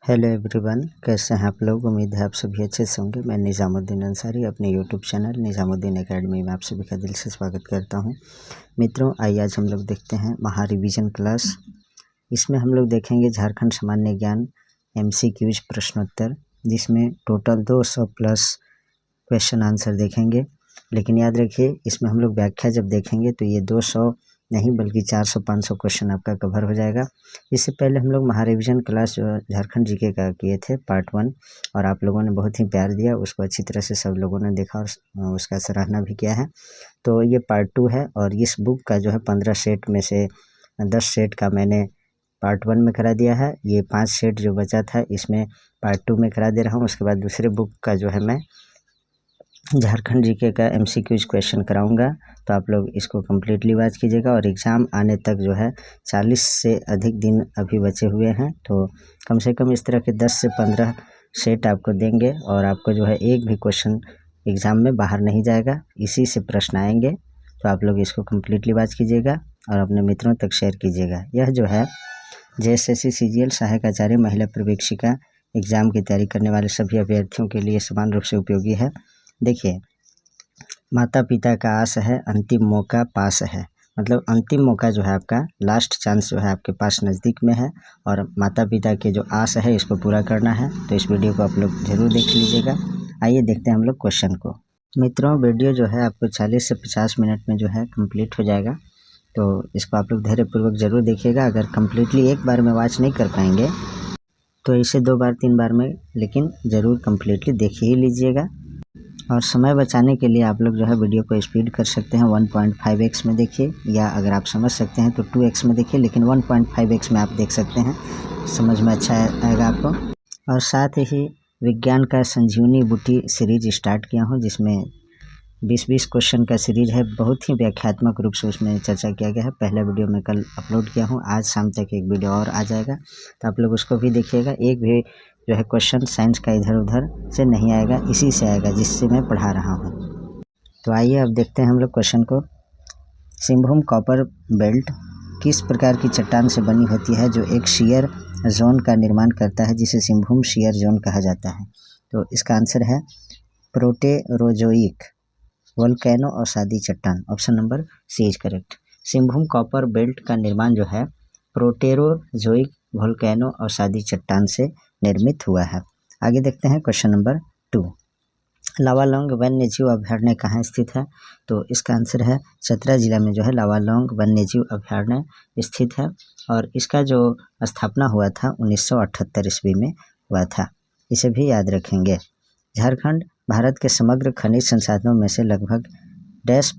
Hello everyone, कैसे हैं आप लोग। उम्मीद है आप सभी अच्छे से होंगे। मैं निज़ामुद्दीन अंसारी अपने यूट्यूब चैनल निज़ामुद्दीन एकेडमी में आप सभी का दिल से स्वागत करता हूं। मित्रों, आइए आज हम लोग देखते हैं महा रिवीजन क्लास। इसमें हम लोग देखेंगे झारखंड सामान्य ज्ञान MCQs प्रश्नोत्तर, जिसमें टोटल 200 प्लस क्वेश्चन आंसर देखेंगे। लेकिन याद रखिए, इसमें हम लोग व्याख्या जब देखेंगे तो ये 200 नहीं बल्कि 400-500 क्वेश्चन आपका कवर हो जाएगा। इससे पहले हम लोग महा रिवीजन क्लास जो झारखंड जीके का किए थे पार्ट 1, और आप लोगों ने बहुत ही प्यार दिया, उसको अच्छी तरह से सब लोगों ने देखा और उसका सराहना भी किया है। तो ये पार्ट 2 है, और इस बुक का जो है 15 सेट में से 10 सेट का मैंने पार्ट 1 में करा दिया है। ये 5 सेट जो बचा था इसमें पार्ट 2 में करा दे रहा हूँ। उसके बाद दूसरे बुक का जो है मैं झारखंड जीके का MCQs क्वेश्चन कराऊंगा। तो आप लोग इसको कम्प्लीटली वॉच कीजिएगा। और एग्ज़ाम आने तक जो है 40 से अधिक दिन अभी बचे हुए हैं, तो कम से कम इस तरह के 10 से 15 सेट आपको देंगे, और आपको जो है एक भी क्वेश्चन एग्ज़ाम में बाहर नहीं जाएगा, इसी से प्रश्न आएंगे। तो आप लोग इसको कम्प्लीटली वॉच कीजिएगा और अपने मित्रों तक शेयर कीजिएगा। यह जो है JSSC CGL सहायक आचार्य महिला प्रवेशिका एग्ज़ाम की तैयारी करने वाले सभी अभ्यर्थियों के लिए समान रूप से उपयोगी है। देखिए, माता पिता का आस है, अंतिम मौका पास है। मतलब अंतिम मौका जो है आपका, लास्ट चांस जो है आपके पास नज़दीक में है, और माता पिता के जो आस है इसको पूरा करना है। तो इस वीडियो को आप लोग ज़रूर देख लीजिएगा। आइए देखते हैं हम लोग क्वेश्चन को। मित्रों, वीडियो जो है आपको 40 से 50 मिनट में जो है कंप्लीट हो जाएगा, तो इसको आप लोग धैर्यपूर्वक ज़रूर देखिएगा। अगर कम्प्लीटली एक बार में वॉच नहीं कर पाएंगे तो इसे 2 बार 3 बार में लेकिन ज़रूर कम्प्लीटली देख ही लीजिएगा। और समय बचाने के लिए आप लोग जो है वीडियो को स्पीड कर सकते हैं, 1.5x में देखिए, या अगर आप समझ सकते हैं तो 2x में देखिए, लेकिन 1.5x में आप देख सकते हैं, समझ में अच्छा आएगा आपको। और साथ ही विज्ञान का संजीवनी बूटी सीरीज स्टार्ट किया हूँ, जिसमें 20-20 क्वेश्चन का सीरीज है। बहुत ही व्याख्यात्मक रूप से उसमें चर्चा किया गया है। पहला वीडियो मैं कल अपलोड किया हूँ, आज शाम तक एक वीडियो और आ जाएगा, तो आप लोग उसको भी देखिएगा। एक भी जो है क्वेश्चन साइंस का इधर उधर से नहीं आएगा, इसी से आएगा जिससे मैं पढ़ा रहा हूँ। तो आइए अब देखते हैं हम लोग क्वेश्चन को। सिंहभूम कॉपर बेल्ट किस प्रकार की चट्टान से बनी होती है जो एक शियर जोन का निर्माण करता है, जिसे सिंहभूम शियर जोन कहा जाता है। तो इसका आंसर है प्रोटेरोजोइक वोल्केनो अवसादी चट्टान। Option number C is correct. Singhbhum copper belt का निर्माण जो है प्रोटेरोजोइक वोल्केनो अवसादी चट्टान से निर्मित हुआ है। आगे देखते हैं क्वेश्चन नंबर 2। लावालौंग वन्य जीव अभयारण्य कहाँ स्थित है। तो इसका आंसर है चतरा जिला में जो है लावालौंग वन्य जीव अभयारण्य स्थित है, और इसका जो स्थापना हुआ था 1978 ईस्वी में हुआ था। इसे भी याद रखेंगे। झारखंड भारत के समग्र खनिज संसाधनों में से लगभग डैश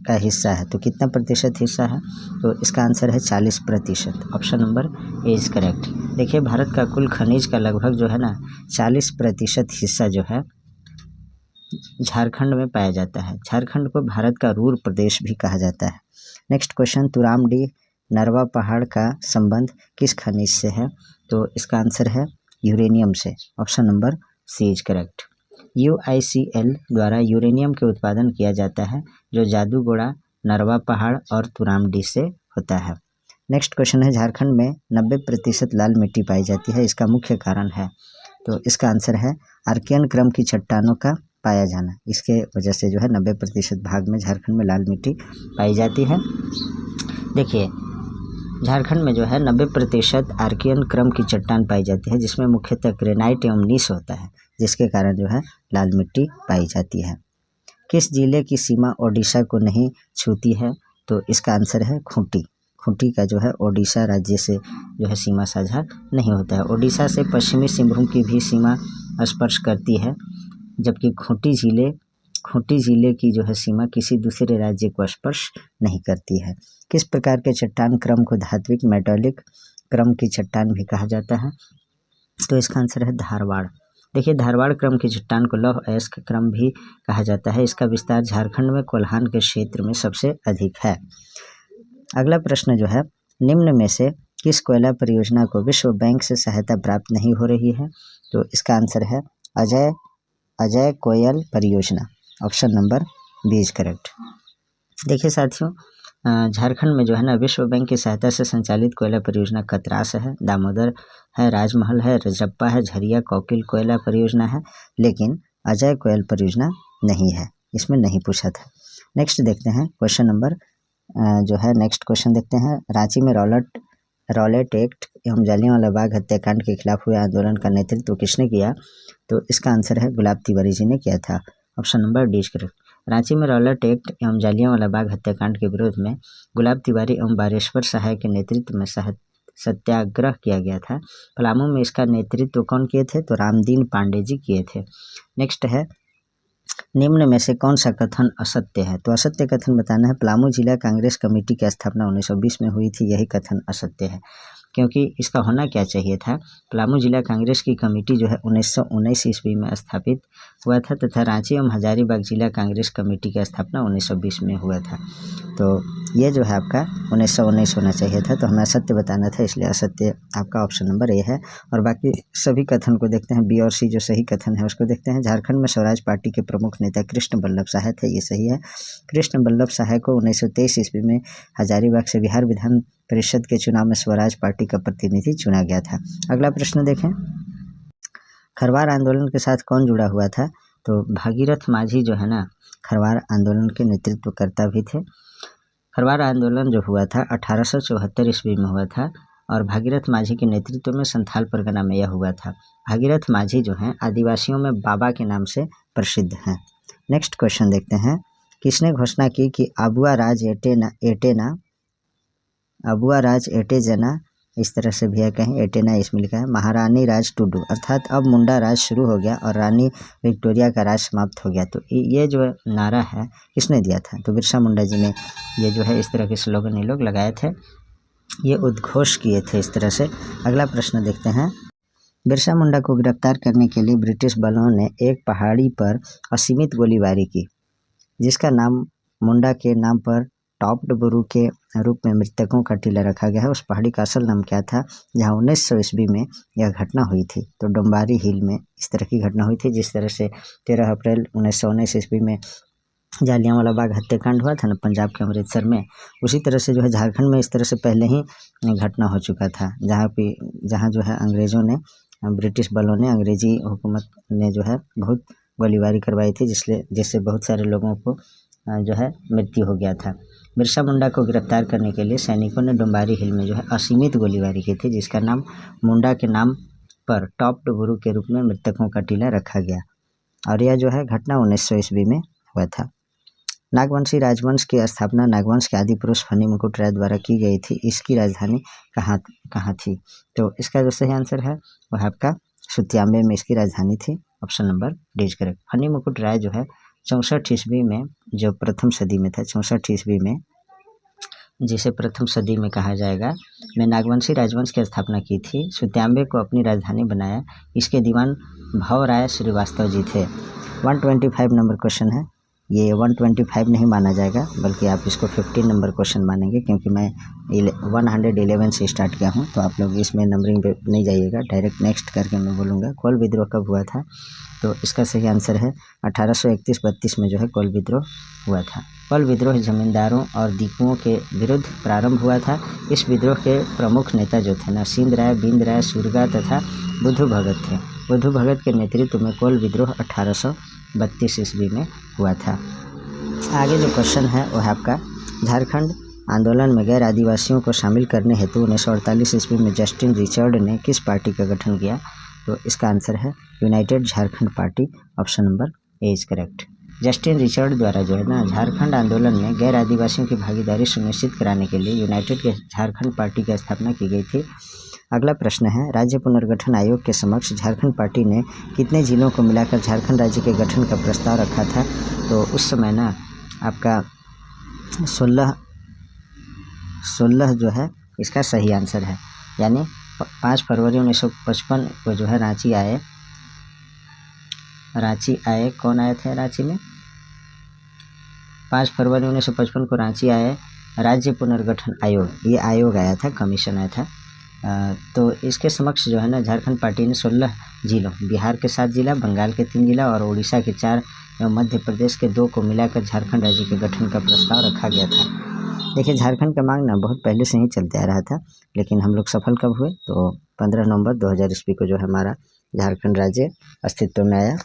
का हिस्सा है, तो कितना प्रतिशत हिस्सा है। तो इसका आंसर है 40%। Option number A is correct. देखिए, भारत का कुल खनिज का लगभग जो है ना 40% हिस्सा जो है झारखंड में पाया जाता है। झारखंड को भारत का रूर प्रदेश भी कहा जाता है। नेक्स्ट क्वेश्चन, तुरामडी नरवा पहाड़ का संबंध किस खनिज से है। तो इसका आंसर है यूरेनियम से। Option number C is correct. UICL द्वारा यूरेनियम के उत्पादन किया जाता है, जो जादूगोड़ा, नरवा पहाड़ और तुरामडी से होता है। नेक्स्ट क्वेश्चन है, झारखंड में 90% लाल मिट्टी पाई जाती है, इसका मुख्य कारण है। तो इसका आंसर है आर्कियन क्रम की चट्टानों का पाया जाना। इसके वजह से जो है 90% भाग में झारखंड में लाल मिट्टी पाई जाती है। देखिए, झारखंड में जो है 90% आर्कियन क्रम की चट्टान पाई जाती है, जिसमें मुख्यतः ग्रेनाइट एवं नीस होता है, जिसके कारण जो है लाल मिट्टी पाई जाती है। किस जिले की सीमा ओडिशा को नहीं छूती है। तो इसका आंसर है खूंटी। खूंटी का जो है ओडिशा राज्य से जो है सीमा साझा नहीं होता है। ओडिशा से पश्चिमी सिंहभूम की भी सीमा स्पर्श करती है, जबकि खूंटी जिले की जो है सीमा किसी दूसरे राज्य को स्पर्श नहीं करती है। किस प्रकार के चट्टान क्रम को धात्विक मेटालिक क्रम की चट्टान भी कहा जाता है। तो इसका आंसर है धारवाड़। देखिए, धारवाड़ क्रम की चट्टान को लौह अयस्क क्रम भी कहा जाता है। इसका विस्तार झारखंड में कोल्हान के क्षेत्र में सबसे अधिक है। अगला प्रश्न जो है, निम्न में से किस कोयला परियोजना को विश्व बैंक से सहायता प्राप्त नहीं हो रही है। तो इसका आंसर है अजय कोयल परियोजना। Option number B is correct. देखिए साथियों, झारखंड में जो है ना विश्व बैंक की सहायता से संचालित कोयला परियोजना कतरास है, दामोदर है, राजमहल है, रजरप्पा है, झरिया कोकिल कोयला परियोजना है, लेकिन अजय कोयल परियोजना नहीं है, इसमें नहीं पूछा था। नेक्स्ट देखते हैं क्वेश्चन नंबर जो है नेक्स्ट क्वेश्चन देखते हैं। रांची में रॉलेट एक्ट एवं जालियांवाला बाग हत्याकांड के खिलाफ हुए आंदोलन का नेतृत्व किसने किया? तो इसका आंसर है गुलाब तिवारी जी ने किया था। Option number D correct. Ranchi में रॉलेट एक्ट एवं जालियांवाला बाग हत्याकांड के विरोध में गुलाब तिवारी एवं बारेश्वर सहाय के नेतृत्व में सत्याग्रह किया गया था। पलामू में इसका नेतृत्व कौन किए थे? तो रामदीन पांडे जी किए थे। नेक्स्ट है निम्न में से कौन सा कथन असत्य है? तो असत्य कथन बताना है। पलामू जिला कांग्रेस कमेटी की स्थापना 1920 में हुई थी, यही कथन असत्य है, क्योंकि इसका होना क्या चाहिए था, पलामू जिला कांग्रेस की कमेटी जो है 1919 ईस्वी में स्थापित हुआ था तथा रांची एवं हजारीबाग जिला कांग्रेस कमेटी की स्थापना 1920 में हुआ था। तो ये जो है आपका 1919 होना चाहिए था, तो हमें असत्य बताना था, इसलिए असत्य आपका ऑप्शन नंबर ए है। और बाकी सभी कथन को देखते हैं, बी और सी जो सही कथन है उसको देखते हैं। झारखंड में स्वराज पार्टी के प्रमुख नेता कृष्ण बल्लभ सहाय थे, ये सही है। कृष्ण बल्लभ सहाय को 1923 ईस्वी में हजारीबाग से बिहार विधान परिषद के चुनाव में स्वराज पार्टी का प्रतिनिधि चुना गया था। अगला प्रश्न देखें, खरवार आंदोलन के साथ कौन जुड़ा हुआ था? तो भागीरथ माझी जो है ना खरवार आंदोलन के नेतृत्वकर्ता भी थे। खरवार आंदोलन जो हुआ था 1874 ईस्वी में हुआ था और भागीरथ माझी के नेतृत्व में संथाल परगना में यह हुआ था। भागीरथ माझी जो हैं आदिवासियों में बाबा के नाम से प्रसिद्ध हैं। नेक्स्ट क्वेश्चन देखते हैं, किसने घोषणा की कि अबुआ राज एटे जना, इस तरह से भी है, कहीं एटेना इसमें लिखा है, महारानी राज टुडू, अर्थात अब मुंडा राज शुरू हो गया और रानी विक्टोरिया का राज समाप्त हो गया। तो ये जो नारा है किसने दिया था? तो बिरसा मुंडा जी ने ये जो है इस तरह के स्लोगन ये लोग लगाए थे, ये उद्घोष किए थे इस तरह से। अगला प्रश्न देखते हैं, बिरसा मुंडा को गिरफ्तार करने के लिए ब्रिटिश बलों ने एक पहाड़ी पर असीमित गोलीबारी की, जिसका नाम मुंडा के नाम पर टॉप्ड बुरू के रूप में मृतकों का टीला रखा गया है। उस पहाड़ी का असल नाम क्या था जहां 1900 ईस्वी में यह घटना हुई थी? तो डोम्बारी हिल में इस तरह की घटना हुई थी। जिस तरह से 13 अप्रैल 1919 ईस्वी में जालियांवाला बाग हत्याकांड हुआ था ना पंजाब के अमृतसर में, उसी तरह से जो है झारखंड में इस तरह से पहले ही घटना हो चुका था, जहाँ जो है अंग्रेज़ों ने, ब्रिटिश बलों ने, अंग्रेजी हुकूमत ने जो है बहुत गोलीबारी करवाई थी, जिससे बहुत सारे लोगों को जो है मृत्यु हो गया था। बिरसा मुंडा को गिरफ्तार करने के लिए सैनिकों ने डोम्बारी हिल में जो है असीमित गोलीबारी की थी, जिसका नाम मुंडा के नाम पर टॉप्ड बुरू के रूप में मृतकों का टीला रखा गया और यह जो है घटना 1900 ईस्वी में हुआ था। नागवंशी राजवंश की स्थापना नागवंश के आदि पुरुष फनी मुकुट राय द्वारा की गई थी। इसकी राजधानी कहाँ थी? तो इसका जो सही आंसर है वह आपका सुतियाम्बे में इसकी राजधानी थी। Option number D is correct. Funny मुकुट राय जो है 64 ईस्वी में, जो प्रथम सदी में था, 64 ईस्वी में, जिसे प्रथम सदी में कहा जाएगा, में नागवंशी राजवंश की स्थापना की थी। सुतियाम्बे को अपनी राजधानी बनाया। इसके दीवान भवराय श्रीवास्तव जी थे। 125 नंबर क्वेश्चन है, ये 125 नहीं माना जाएगा बल्कि आप इसको 15 नंबर क्वेश्चन मानेंगे, क्योंकि मैं 111 से स्टार्ट किया हूँ, तो आप लोग इसमें नंबरिंग पे नहीं जाइएगा, डायरेक्ट नेक्स्ट करके मैं बोलूँगा। कोल विद्रोह कब हुआ था? तो इसका सही आंसर है 1831-32 में जो है कोल विद्रोह हुआ था। कोल विद्रोह जमींदारों और दीकुओं के विरुद्ध प्रारंभ हुआ था। इस विद्रोह के प्रमुख नेता जो थे नरसिंह राय, बिंद राय, सुरगा तथा बुद्धू भगत थे। बुद्धू भगत के नेतृत्व में कोल विद्रोह 1832 ईस्वी में हुआ था। आगे जो क्वेश्चन है वह आपका, झारखंड आंदोलन में गैर आदिवासियों को शामिल करने हेतु 1948 ईस्वी में जस्टिन रिचर्ड ने किस पार्टी का गठन किया? तो इसका आंसर है United Jharkhand party. Option number A is correct. Justin Richard द्वारा जो है ना झारखंड आंदोलन में गैर आदिवासियों की भागीदारी सुनिश्चित कराने के लिए यूनाइटेड झारखंड पार्टी की स्थापना की गई थी। अगला प्रश्न है, राज्य पुनर्गठन आयोग के समक्ष झारखंड पार्टी ने कितने जिलों को मिलाकर झारखंड राज्य के गठन का प्रस्ताव रखा था? तो उस समय ना आपका 16 जो है इसका सही आंसर है, यानी 5 फरवरी 1955 को जो है रांची आए। कौन आए थे रांची में? 5 फरवरी 1955 को रांची आए राज्य पुनर्गठन आयोग, ये आयोग आया था, कमीशन आया था। तो इसके समक्ष जो है ना झारखंड पार्टी ने 16 जिलों, बिहार के 7 जिला, बंगाल के 3 जिला और उड़ीसा के 4 एवं मध्य प्रदेश के 2 को मिलाकर झारखंड राज्य के गठन का प्रस्ताव रखा गया था। देखिए झारखंड का मांग ना बहुत पहले से ही चलते आ रहा था, लेकिन हम लोग सफल कब हुए? तो 15 नवंबर 2000 ईस्वी को जो है हमारा झारखंड राज्य अस्तित्व में आया।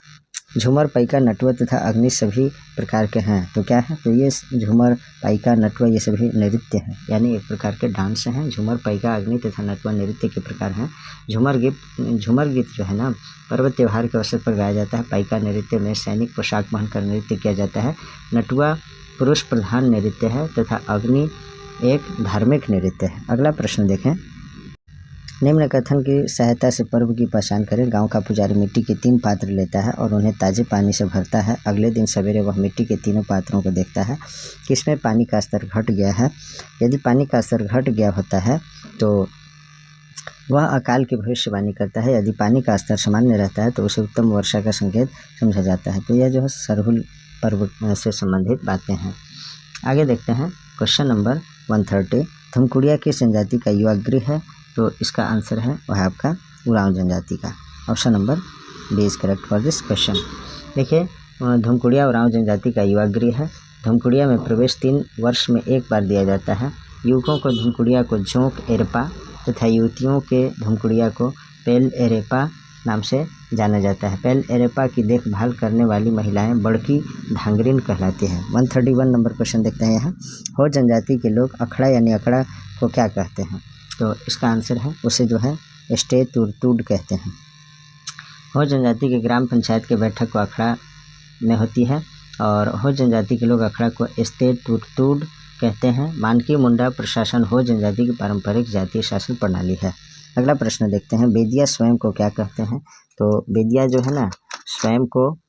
झूमर, पाइका, नटुआ तथा अग्नि सभी प्रकार के हैं, तो क्या है? तो ये झूमर, पाइका, नटुआ ये सभी नृत्य हैं, यानी एक प्रकार के डांस हैं। झूमर, पाइका, अग्नि तथा नटुआ नृत्य के प्रकार हैं। झूमर गीत जो है ना पर्व त्योहार के अवसर पर गाया जाता है। पाइका नृत्य में सैनिक पोशाक पहनकर नृत्य किया जाता है। नटुआ पुरुष प्रधान नृत्य है तथा अग्नि एक धार्मिक नृत्य है। अगला प्रश्न देखें, निम्न कथन की सहायता से पर्व की पहचान करें। गांव का पुजारी मिट्टी के 3 पात्र लेता है और उन्हें ताजे पानी से भरता है। अगले दिन सवेरे वह मिट्टी के तीनों पात्रों को देखता है कि इसमें पानी का स्तर घट गया है। यदि पानी का स्तर घट गया होता है तो वह अकाल की भविष्यवाणी करता है। यदि पानी का स्तर सामान्य रहता है तो उसे उत्तम वर्षा का संकेत समझा जाता है। तो यह जो है सरहुल पर्व से संबंधित बातें हैं। आगे देखते हैं क्वेश्चन नंबर 130, धुमकुड़िया किस जनजाति का युवा गृह है? तो इसका आंसर है वह आपका उरांव जनजाति का। Option number B is correct for this question. देखिए धुमकुड़िया उरांव जनजाति का युवा गृह है। धुमकुड़िया में प्रवेश 3 वर्ष में एक बार दिया जाता है। युवकों को धुमकुड़िया को जोंक एरपा तथा युवतियों के धुमकुड़िया को पेल एरेपा नाम से जाना जाता है। पेल एरेपा की देखभाल करने वाली महिलाएं बड़की धांगरिन कहलाती हैं। 131 नंबर क्वेश्चन देखते हैं यहाँ, हो जनजाति के लोग अखड़ा यानी अखड़ा को क्या कहते हैं? तो इसका आंसर है उसे जो है स्टे तुरतुड कहते हैं। हो जनजाति के ग्राम पंचायत के बैठक को अखड़ा में होती है और हो जनजाति के लोग अखड़ा को स्टे तुरतुड कहते हैं। मानकी मुंडा प्रशासन हो जनजाति की पारंपरिक जातीय शासन प्रणाली है। अगला प्रश्न देखते हैं, बेदिया स्वयं को क्या कहते हैं? तो बेदिया जो है ना स्वयं को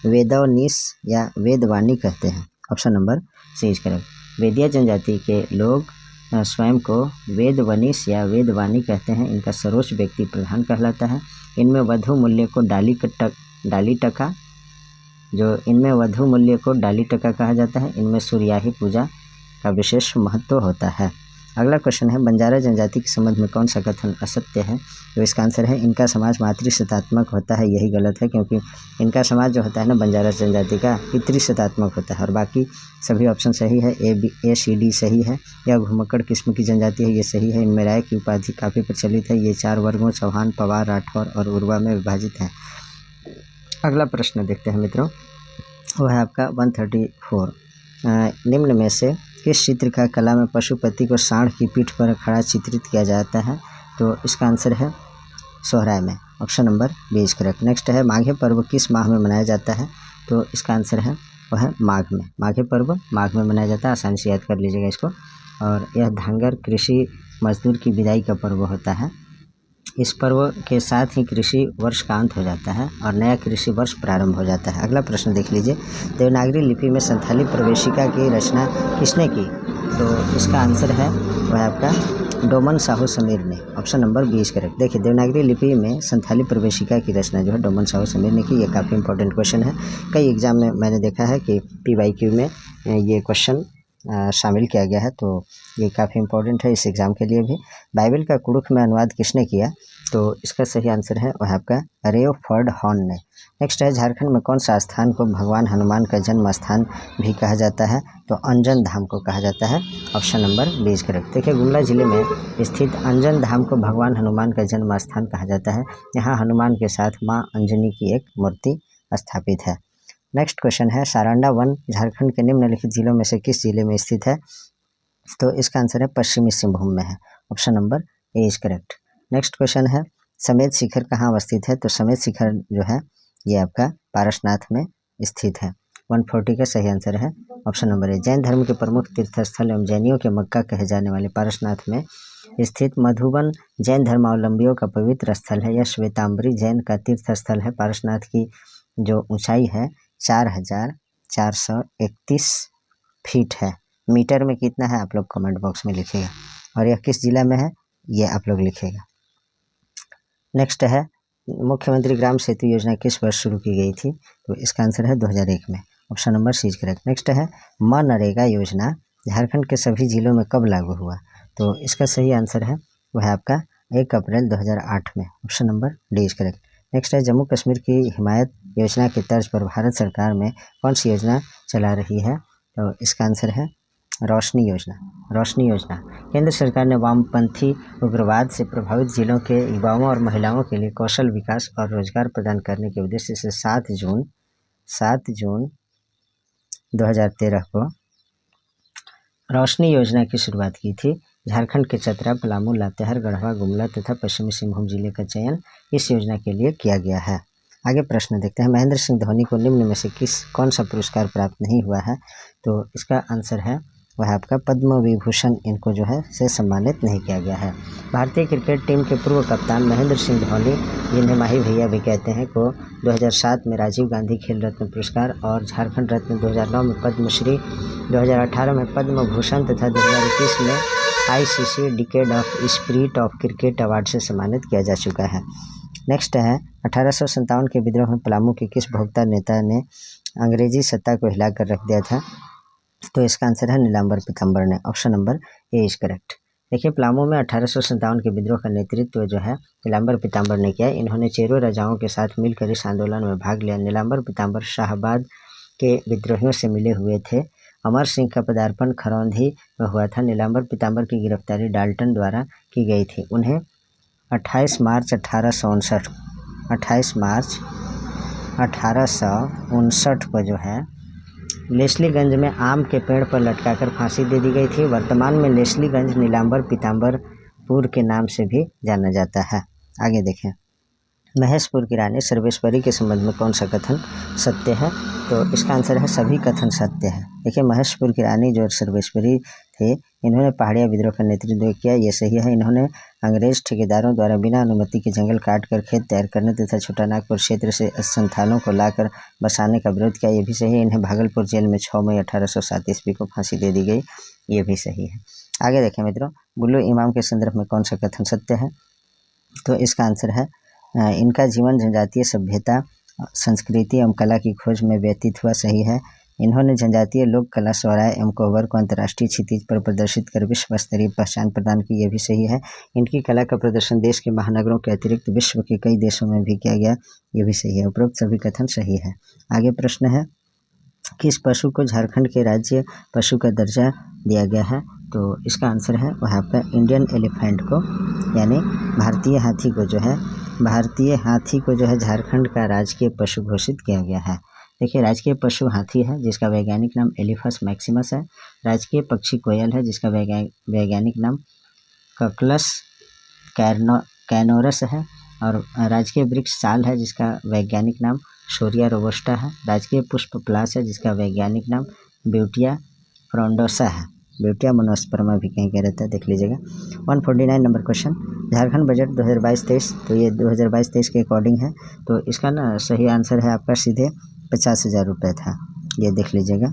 वेदवनीस या वेदवाणी कहते हैं। Option number C is correct. Bedia जनजाति के लोग स्वयं को वेदवनीस या वेदवाणी कहते हैं। इनका सर्वोच्च व्यक्ति प्रधान कहलाता है। इनमें वधु मूल्य को डाली टका कहा जाता है। इनमें सूर्याही पूजा का विशेष महत्व होता है। अगला क्वेश्चन है, बंजारा जनजाति के संबंध में कौन सा कथन असत्य है? तो इसका आंसर है इनका समाज मातृसत्तात्मक होता है। यही गलत है, क्योंकि इनका समाज जो होता है ना बंजारा जनजाति का पितृसत्तात्मक होता है और बाकी सभी ऑप्शन सही है। ए सी डी सही है। यह घुमक्कड़ किस्म की जनजाति है, ये सही है। इनमें राय की उपाधि काफ़ी प्रचलित है। ये 4 वर्गों चौहान, पवार, राठौर और उर्वा में विभाजित है। अगला प्रश्न देखते हैं मित्रों, वह है आपका 134, निम्न में से किस चित्र का कला में पशुपति को सांड की पीठ पर खड़ा चित्रित किया जाता है? तो इसका आंसर है सोहराय में। Option number B is correct. Next है, माघे पर्व किस माह में मनाया जाता है? तो इसका आंसर है वह है माघ में। माघे पर्व माघ में मनाया जाता है, आसानी से याद कर लीजिएगा इसको। और यह धांगर कृषि मजदूर की विदाई का पर्व होता है। इस पर्व के साथ ही कृषि वर्ष का अंत हो जाता है और नया कृषि वर्ष प्रारंभ हो जाता है। अगला प्रश्न देख लीजिए, देवनागरी लिपि में संथाली प्रवेशिका की रचना किसने की? तो इसका आंसर है वह आपका डोमन साहू समीर ने। Option number B is correct. देखिए देवनागरी लिपि में संथाली प्रवेशिका की रचना जो है डोमन साहू समीर ने की। ये काफ़ी इंपॉर्टेंट क्वेश्चन है। कई एग्जाम में मैंने देखा है कि PYQ में ये क्वेश्चन शामिल किया गया है, तो ये काफ़ी इंपॉर्टेंट है इस एग्ज़ाम के लिए भी। बाइबल का कुड़ुख में अनुवाद किसने किया? तो इसका सही आंसर है वह आपका रेओफर्ड हॉर्न ने। नेक्स्ट है, झारखंड में कौन सा स्थान को भगवान हनुमान का जन्म स्थान भी कहा जाता है? तो अंजन धाम को कहा जाता है। Option number B is correct. देखिए गुमला जिले में स्थित अंजन धाम को भगवान हनुमान का जन्म स्थान कहा जाता है। यहाँ हनुमान के साथ माँ अंजनी की एक मूर्ति स्थापित है। नेक्स्ट क्वेश्चन है, सारंडा वन झारखंड के निम्नलिखित जिलों में से किस जिले में स्थित है? तो इसका आंसर है पश्चिमी सिंहभूम में है। Option number A is correct. Next question है, समेत शिखर कहाँ अवस्थित है? तो समेत शिखर जो है ये आपका पारसनाथ में स्थित है। 140 का सही आंसर है ऑप्शन नंबर ए। जैन धर्म के प्रमुख तीर्थस्थल एवं जैनियों के मक्का कहे जाने वाले पारसनाथ में स्थित मधुबन जैन धर्मावलंबियों का पवित्र स्थल है। यह श्वेतांबरी जैन का तीर्थ स्थल है। पारसनाथ की जो ऊंचाई है 4431 फीट है। मीटर में कितना है आप लोग कमेंट बॉक्स में लिखिएगा, और यह किस जिला में है ये आप लोग लिखिएगा। नेक्स्ट है, मुख्यमंत्री ग्राम सेतु योजना किस वर्ष शुरू की गई थी? तो इसका आंसर है 2001 में। Option number C is correct. Next है, मनरेगा योजना झारखंड के सभी जिलों में कब लागू हुआ? तो इसका सही आंसर है वह है आपका 1 अप्रैल 2008 में। Option number D is correct. Next है, जम्मू कश्मीर की हिमायत योजना की तर्ज पर भारत सरकार में कौन सी योजना चला रही है? तो इसका आंसर है रोशनी योजना। रोशनी योजना केंद्र सरकार ने वामपंथी उग्रवाद से प्रभावित जिलों के युवाओं और महिलाओं के लिए कौशल विकास और रोजगार प्रदान करने के उद्देश्य से 7 जून 2013 को रोशनी योजना की शुरुआत की थी। झारखंड के चतरा, पलामू, लातेहार, गढ़वा, गुमला तथा पश्चिमी सिंहभूम जिले का चयन इस योजना के लिए किया गया है। आगे प्रश्न देखते हैं, महेंद्र सिंह धोनी को निम्न में से कौन सा पुरस्कार प्राप्त नहीं हुआ है? तो इसका आंसर है वह आपका पद्म विभूषण, इनको जो है से सम्मानित नहीं किया गया है। भारतीय क्रिकेट टीम के पूर्व कप्तान महेंद्र सिंह धोनी, जिन्हें माही भैया भी कहते हैं, को 2007 में राजीव गांधी खेल रत्न पुरस्कार और झारखंड रत्न, 2009 में पद्मश्री, 2018 में पद्म भूषण तथा 2021 में ICC decade of spirit of cricket award से सम्मानित किया जा चुका है। नेक्स्ट है 1857 के विद्रोह में पलामू के किस भोक्ता नेता ने अंग्रेजी सत्ता को हिलाकर रख दिया था? तो इसका आंसर है नीलांबर पीताम्बर ने। Option number A is correct. देखिए, पलामू में 1857 के विद्रोह का नेतृत्व जो है नीलांबर पीताम्बर ने किया। इन्होंने चेरो राजाओं के साथ मिलकर इस आंदोलन में भाग लिया। नीलांबर पीताम्बर शाहबाद के विद्रोहियों से मिले हुए थे। अमर सिंह का पदार्पण खरौंधी में हुआ था। नीलांबर पीताम्बर की गिरफ्तारी डाल्टन द्वारा की गई थी। उन्हें 28 मार्च 1859 को जो है लेस्लीगंज में आम के पेड़ पर लटकाकर फांसी दे दी गई थी। वर्तमान में लेस्लीगंज नीलांबर पीताम्बरपुर के नाम से भी जाना जाता है। आगे देखें, महेशपुर की रानी सर्वेश्वरी के संबंध में कौन सा कथन सत्य है? तो इसका आंसर है सभी कथन सत्य है। देखिए, महेशपुर की रानी जो सर्वेश्वरी थे, इन्होंने पहाड़िया विद्रोह का नेतृत्व किया, ये सही है। इन्होंने अंग्रेज ठेकेदारों द्वारा बिना अनुमति के जंगल काटकर खेत तैयार करने तथा छोटानागपुर क्षेत्र से संथालों को लाकर बसाने का विरोध किया, ये भी सही है। इन्हें भागलपुर जेल में 6 मई 1807 ईस्वी को फांसी दे दी गई, ये भी सही है। आगे देखें मित्रों, बुल्लू इमाम के संदर्भ में कौन सा कथन सत्य है? तो इसका आंसर है इनका जीवन जनजातीय सभ्यता, संस्कृति एवं कला की खोज में व्यतीत हुआ, सही है। इन्होंने जनजातीय लोक कला सोहराय एवं कोहबर को अंतर्राष्ट्रीय क्षितिज पर प्रदर्शित कर विश्व स्तरीय पहचान प्रदान की, यह भी सही है। इनकी कला का प्रदर्शन देश के महानगरों के अतिरिक्त विश्व के कई देशों में भी किया गया, ये भी सही है। उपरोक्त सभी कथन सही है। आगे प्रश्न है, किस पशु को झारखंड के राज्य पशु का दर्जा दिया गया है? तो इसका आंसर है वह आपका इंडियन एलिफेंट को, यानी भारतीय हाथी को जो है झारखंड का राजकीय पशु घोषित किया गया है। देखिए, राजकीय पशु हाथी है जिसका वैज्ञानिक नाम एलिफस मैक्सिमस है। राजकीय पक्षी कोयल है जिसका वैज्ञानिक नाम ककलस कैनोरस है। और राजकीय वृक्ष साल है जिसका वैज्ञानिक नाम शोरिया रोबस्टा है। राजकीय पुष्प पलाश है जिसका वैज्ञानिक नाम ब्यूटिया फ्रोंडोसा है। ब्यूटिया मोनोस्पर्मा भी कहीं कह रहता है, देख लीजिएगा। 149 नंबर क्वेश्चन, झारखंड बजट 2022-23, तो ये 2022-23 के अकॉर्डिंग है। तो इसका ना सही आंसर है आपका सीधे 50,000 रुपये था, ये देख लीजिएगा।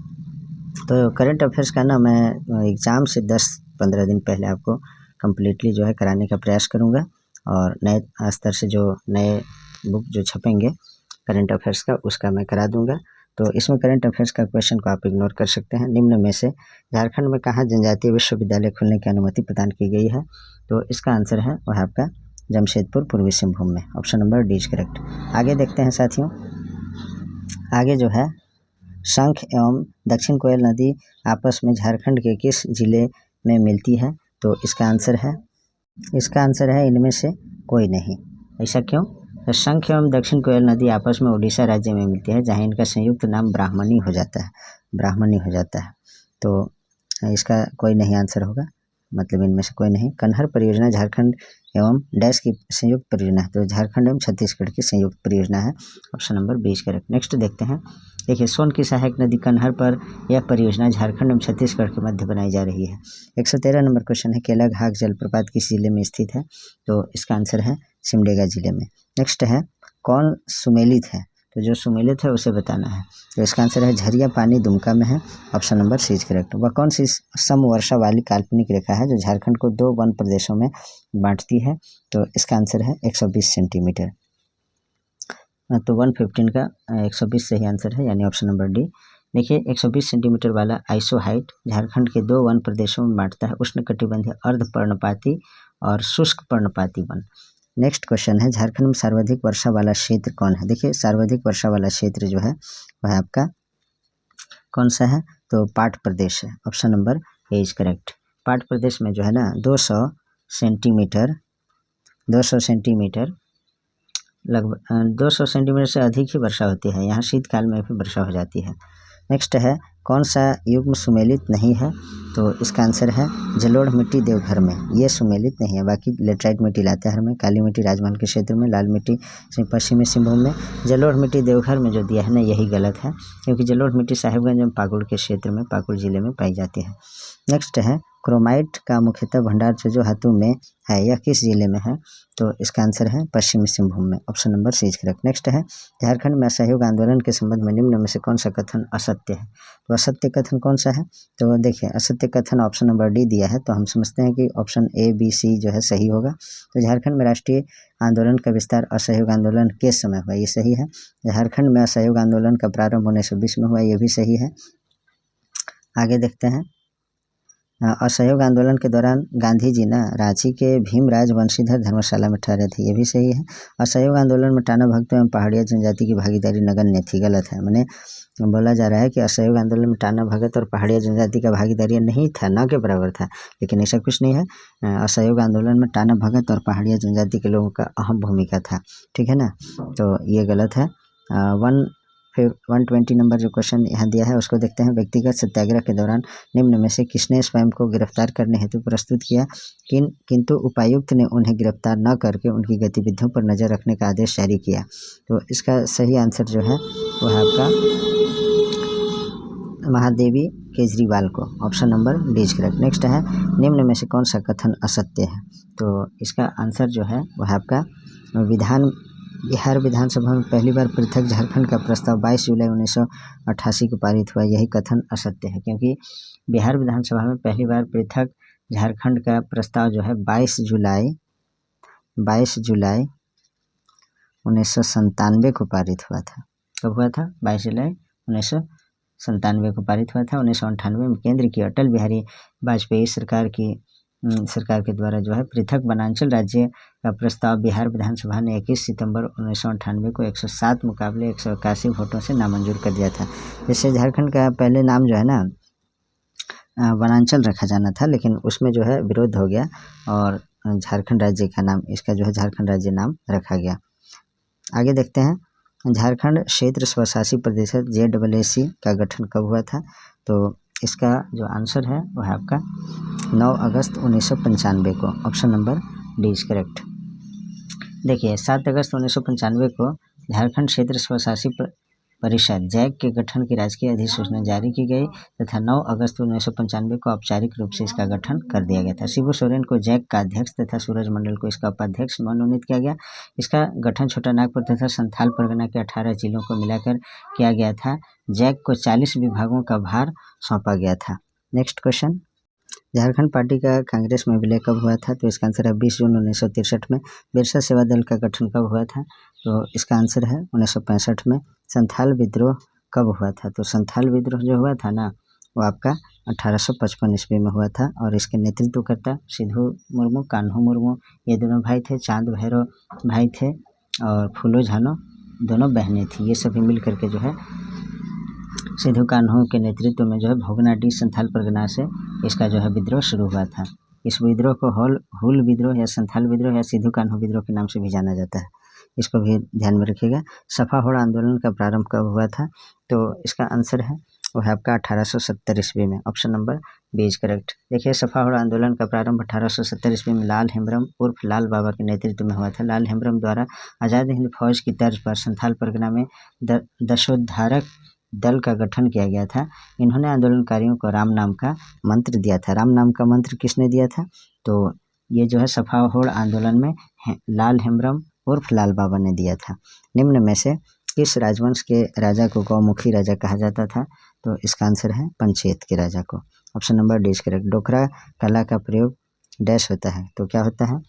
तो करंट अफेयर्स का ना मैं एग्ज़ाम से 10-15 दिन पहले आपको कम्प्लीटली जो है कराने का प्रयास करूँगा। और नए स्तर से जो नए बुक जो छपेंगे करंट अफेयर्स का, उसका मैं करा दूँगा। तो इसमें करंट अफेयर्स का क्वेश्चन को आप इग्नोर कर सकते हैं। निम्न में से झारखंड में कहाँ जनजातीय विश्वविद्यालय खोलने की अनुमति प्रदान की गई है? तो इसका आंसर है वह आपका जमशेदपुर, पूर्वी सिंहभूम में। Option number D is correct. आगे देखते हैं साथियों, आगे जो है शंख एवं दक्षिण कोयल नदी आपस में झारखंड के किस जिले में मिलती है? तो इसका आंसर है इनमें से कोई नहीं। ऐसा क्यों? तो शंख एवं दक्षिण कोयल नदी आपस में उड़ीसा राज्य में मिलती है, जहाँ इनका संयुक्त नाम ब्राह्मणी हो जाता है। तो इसका कोई नहीं आंसर होगा, मतलब इनमें से कोई नहीं। कन्हर परियोजना झारखंड एवं डैश की संयुक्त परियोजना है, तो झारखंड एवं छत्तीसगढ़ की संयुक्त परियोजना है। Option number 20 correct. नेक्स्ट देखते हैं, देखिए, सोन की सहायक नदी कन्हर पर यह परियोजना झारखंड एवं छत्तीसगढ़ के मध्य बनाई जा रही है। 113 नंबर क्वेश्चन है, केलाघाट जलप्रपात किस जिले में स्थित है? तो इसका आंसर है सिमडेगा जिले में। नेक्स्ट है, कौन सुमेलित है? तो जो सुमेलित है उसे बताना है। तो इसका आंसर है झरिया पानी दुमका में है। Option number C is correct. वह कौन सी समवर्षा वाली काल्पनिक रेखा है जो झारखंड को 2 वन प्रदेशों में बांटती है? तो इसका आंसर है 120 सेंटीमीटर। तो 115 का 120 सही आंसर है, यानी ऑप्शन नंबर डी। देखिए, 120 सेंटीमीटर वाला आइसोहाइट झारखंड के 2 वन प्रदेशों में बांटता है, उष्णकटिबंधीय अर्ध पर्णपाती और शुष्क पर्णपाती वन। नेक्स्ट क्वेश्चन है, झारखंड में सर्वाधिक वर्षा वाला क्षेत्र कौन है? देखिए, सर्वाधिक वर्षा वाला क्षेत्र जो है वह आपका कौन सा है, तो पाट प्रदेश है। Option number A is correct. पाट प्रदेश में जो है ना 200 सेंटीमीटर लगभग 200 सेंटीमीटर से अधिक ही वर्षा होती है। यहाँ शीतकाल में भी वर्षा हो जाती है। नेक्स्ट है, कौन सा युग्म सुमेलित नहीं है, तो इसका आंसर है जलोढ़ मिट्टी देवघर में, ये सुमेलित नहीं है। बाकी लेटराइट मिट्टी लातेहार में, काली मिट्टी राजमहल के क्षेत्र में, लाल मिट्टी पश्चिमी सिंहभूम में, जलोढ़ मिट्टी देवघर में जो दिया है ना यही गलत है, क्योंकि जलोढ़ मिट्टी साहिबगंज में पाकुड़ के क्षेत्र में, पाकुड़ जिले में पाई जाती है। नेक्स्ट है, क्रोमाइट का मुख्यतः भंडार जोजोहातू में है, यह किस जिले में है, तो इसका आंसर है पश्चिमी सिंहभूम में। Option number C is correct. Next है, झारखंड में असहयोग आंदोलन के संबंध में निम्न में से कौन सा कथन असत्य है, तो असत्य कथन कौन सा है, तो देखिए असत्य कथन ऑप्शन नंबर डी दिया है, तो हम समझते हैं कि ऑप्शन ए बी सी जो है सही होगा। तो झारखंड में राष्ट्रीय आंदोलन का विस्तार असहयोग आंदोलन के समय हुआ, ये सही है। झारखंड में असहयोग आंदोलन का प्रारंभ 1920 में हुआ, ये भी सही है। आगे देखते हैं, असहयोग आंदोलन के दौरान गांधी जी ना रांची के भीमराज वंशीधर धर्मशाला में ठहरे थे, ये भी सही है। असहयोग आंदोलन में टाना भगतों एवं पहाड़िया जनजाति की भागीदारी नगण्य थी, गलत है। मैंने बोला जा रहा है कि असहयोग आंदोलन में टाना भगत और पहाड़िया जनजाति का भागीदारी नहीं था, न के बराबर था, लेकिन ऐसा कुछ नहीं है। असहयोग आंदोलन में टाना भगत और पहाड़िया जनजाति के लोगों का अहम भूमिका था, ठीक है ना, तो ये गलत है। 120 नंबर जो क्वेश्चन यहाँ दिया है उसको देखते हैं। व्यक्तिगत सत्याग्रह के दौरान निम्न में से किसने स्वयं को गिरफ्तार करने हेतु प्रस्तुत किया, किंतु उपायुक्त ने उन्हें गिरफ्तार न करके उनकी गतिविधियों पर नज़र रखने का आदेश जारी किया, तो इसका सही आंसर जो है वो है आपका महादेवी केजरीवाल को। Option number D is correct. Next है, निम्न में से कौन सा कथन असत्य है, तो इसका आंसर जो है वो है आपका बिहार विधानसभा में पहली बार पृथक झारखंड का प्रस्ताव 22 जुलाई 1988 को पारित हुआ, यही कथन असत्य है, क्योंकि बिहार विधानसभा में पहली बार पृथक झारखंड का प्रस्ताव जो है 22 जुलाई 1997 को पारित हुआ था। कब हुआ था, 22 जुलाई 1997 को पारित हुआ था। 1998 में केंद्र की अटल बिहारी वाजपेयी सरकार के द्वारा जो है पृथक वनांचल राज्य का प्रस्ताव बिहार विधानसभा ने 21 सितंबर 1998 को 107 मुकाबले 181 वोटों से नामंजूर कर दिया था। जैसे झारखंड का पहले नाम जो है ना वनांचल रखा जाना था, लेकिन उसमें जो है विरोध हो गया और झारखंड राज्य का नाम, इसका जो है झारखंड राज्य नाम रखा गया। आगे देखते हैं, झारखंड क्षेत्र स्वशासी प्रदेश JAC का गठन कब हुआ था, तो इसका जो आंसर है वो है आपका 9 अगस्त 1995 को। Option number D is correct. देखिए 7 अगस्त 1995 को झारखंड क्षेत्र स्वशासी परिषद JAC के गठन की राजकीय अधिसूचना जारी की गई तथा 9 अगस्त 1995 को औपचारिक रूप से इसका गठन कर दिया गया था। शिबू सोरेन को JAC का अध्यक्ष तथा सूरज मंडल को इसका उपाध्यक्ष मनोनीत किया गया। इसका गठन छोटा नागपुर तथा संथाल परगना के 18 जिलों को मिलाकर किया गया था। JAC को 40 विभागों का भार सौंपा गया था। नेक्स्ट क्वेश्चन, झारखंड पार्टी का कांग्रेस में विलय कब हुआ था, तो इसका आंसर है 20 जून 1963 में। बिरसा सेवा दल का गठन कब हुआ था, तो इसका आंसर है 1965 में। संथाल विद्रोह कब हुआ था, तो संथाल विद्रोह जो हुआ था ना वो आपका 1855 ईस्वी में हुआ था और इसके नेतृत्वकर्ता सिद्धू मुर्मू, कान्हू मुर्मू, ये दोनों भाई थे। चांद भैरव भाई थे और फूलो झानो दोनों बहनें थी। ये सभी मिल करके जो है सिद्धू कान्हू के नेतृत्व में जो है भोगनाडीह संथाल परगना से इसका जो है विद्रोह शुरू हुआ था। इस विद्रोह को हुल विद्रोह या संथाल विद्रोह या सिद्धू कान्हू विद्रोह के नाम से भी जाना जाता है, इसको भी ध्यान में रखिएगा। सफा होड़ आंदोलन का प्रारंभ कब हुआ था, तो इसका आंसर है वो है आपका 1870 ईस्वी में। Option number B is correct. देखिए सफा होड़ आंदोलन का प्रारंभ 1870 ईस्वी में लाल हेम्ब्रम उर्फ लाल बाबा के नेतृत्व में हुआ था। लाल हेम्ब्रम द्वारा आज़ाद हिंद फौज की तर्ज पर संथाल परगना में दशोद्धारक दल का गठन किया गया था। इन्होंने आंदोलनकारियों को राम नाम का मंत्र दिया था। राम नाम का मंत्र किसने दिया था, तो ये जो है सफा होड़ आंदोलन में लाल हेम्ब्रम उर्फ लाल बाबा ने दिया था। निम्न में से किस राजवंश के राजा को गौमुखी राजा कहा जाता था, तो इसका आंसर है पंचेत के राजा को। Option number D is correct. Dokra कला का प्रयोग डैश होता है, तो क्या होता है,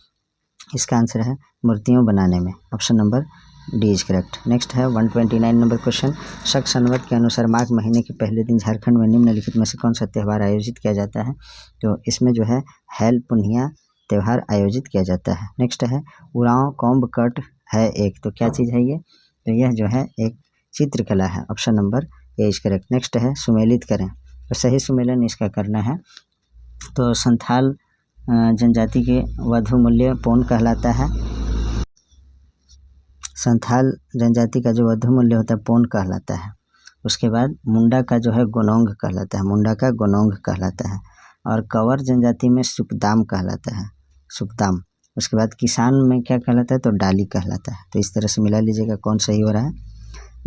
इसका आंसर है मूर्तियों बनाने में। Option number D is correct. Next है 129 नंबर क्वेश्चन, शक संवत के अनुसार माघ महीने के पहले दिन झारखंड में निम्नलिखित में से कौन सा त्यौहार आयोजित किया जाता है, तो इसमें जो है हैल पुन्हिया त्यौहार आयोजित किया जाता है। नेक्स्ट है उरांव कॉम्ब कट है एक, तो क्या चीज़ है ये, तो यह जो है एक चित्रकला है। ऑप्शन नंबर ये इज करेक्ट। नेक्स्ट है सुमेलित करें, तो सही सुमेलन इसका करना है। तो संथाल जनजाति के वधु मूल्य पौन कहलाता है। संथाल जनजाति का जो वधु मूल्य होता है पौन कहलाता है। उसके बाद मुंडा का जो है गोनोंग कहलाता है, मुंडा का गोनोंग कहलाता है। और कंवर जनजाति में सुखदाम कहलाता है, सुखदाम। उसके बाद किसान में क्या कहलाता है, तो डाली कहलाता है। तो इस तरह से मिला लीजिएगा कौन सही हो रहा है।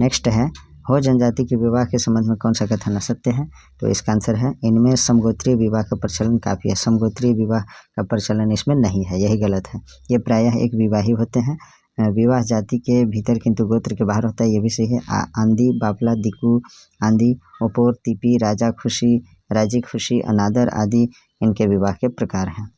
नेक्स्ट है हो जनजाति के विवाह के संबंध में कौन सा कथन असत्य है, तो इसका आंसर है इनमें समगोत्रीय विवाह का प्रचलन काफ़ी है। समगोत्रीय विवाह का प्रचलन इसमें नहीं है, यही गलत है। ये प्रायः एक विवाही होते हैं, विवाह जाति के भीतर किंतु गोत्र के बाहर होता है, ये भी सही है। आंधी, बापला, दिकू, आंधी, ओपोर, तिपी, राजा खुशी, राजी खुशी, अनादर आदि इनके विवाह के प्रकार हैं।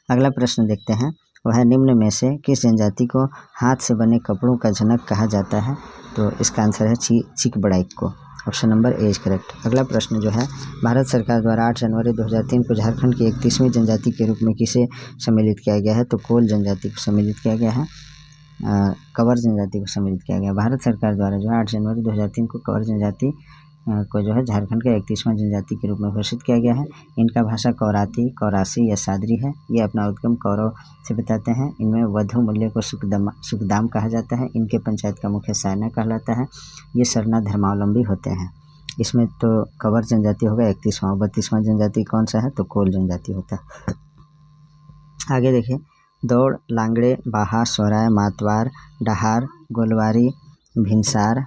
अगला प्रश्न देखते हैं, वह निम्न में से किस जनजाति को हाथ से बने कपड़ों का जनक कहा जाता है, तो इसका आंसर है चीक बड़ाइक को। Option number A is correct. अगला प्रश्न जो है, भारत सरकार द्वारा 8 जनवरी 2003 को झारखंड की 31वीं जनजाति के रूप में किसे सम्मिलित किया गया है, तो कोल जनजाति को सम्मिलित किया गया है, कंवर जनजाति को सम्मिलित किया गया। भारत सरकार द्वारा जो है 8 जनवरी 2003 को कंवर जनजाति को जो है झारखंड का 31वां जनजाति के रूप में घोषित किया गया है। इनका भाषा कौराती, कौरासी या सादरी है। ये अपना उद्गम कौरव से बताते हैं। इनमें वधु मूल्य को सुखदाम कहा जाता है। इनके पंचायत का मुख्य सायना कहलाता है। ये सरना धर्मावलंबी होते हैं। इसमें तो कंवर जनजाति होगा 31वां, 32वां जनजाति कौन सा है, तो कोल जनजाति होता है। आगे देखिए, दौड़, लांगड़े, बाहा, सोराय, मातवार, डहार, गोलवारी, भिनसार,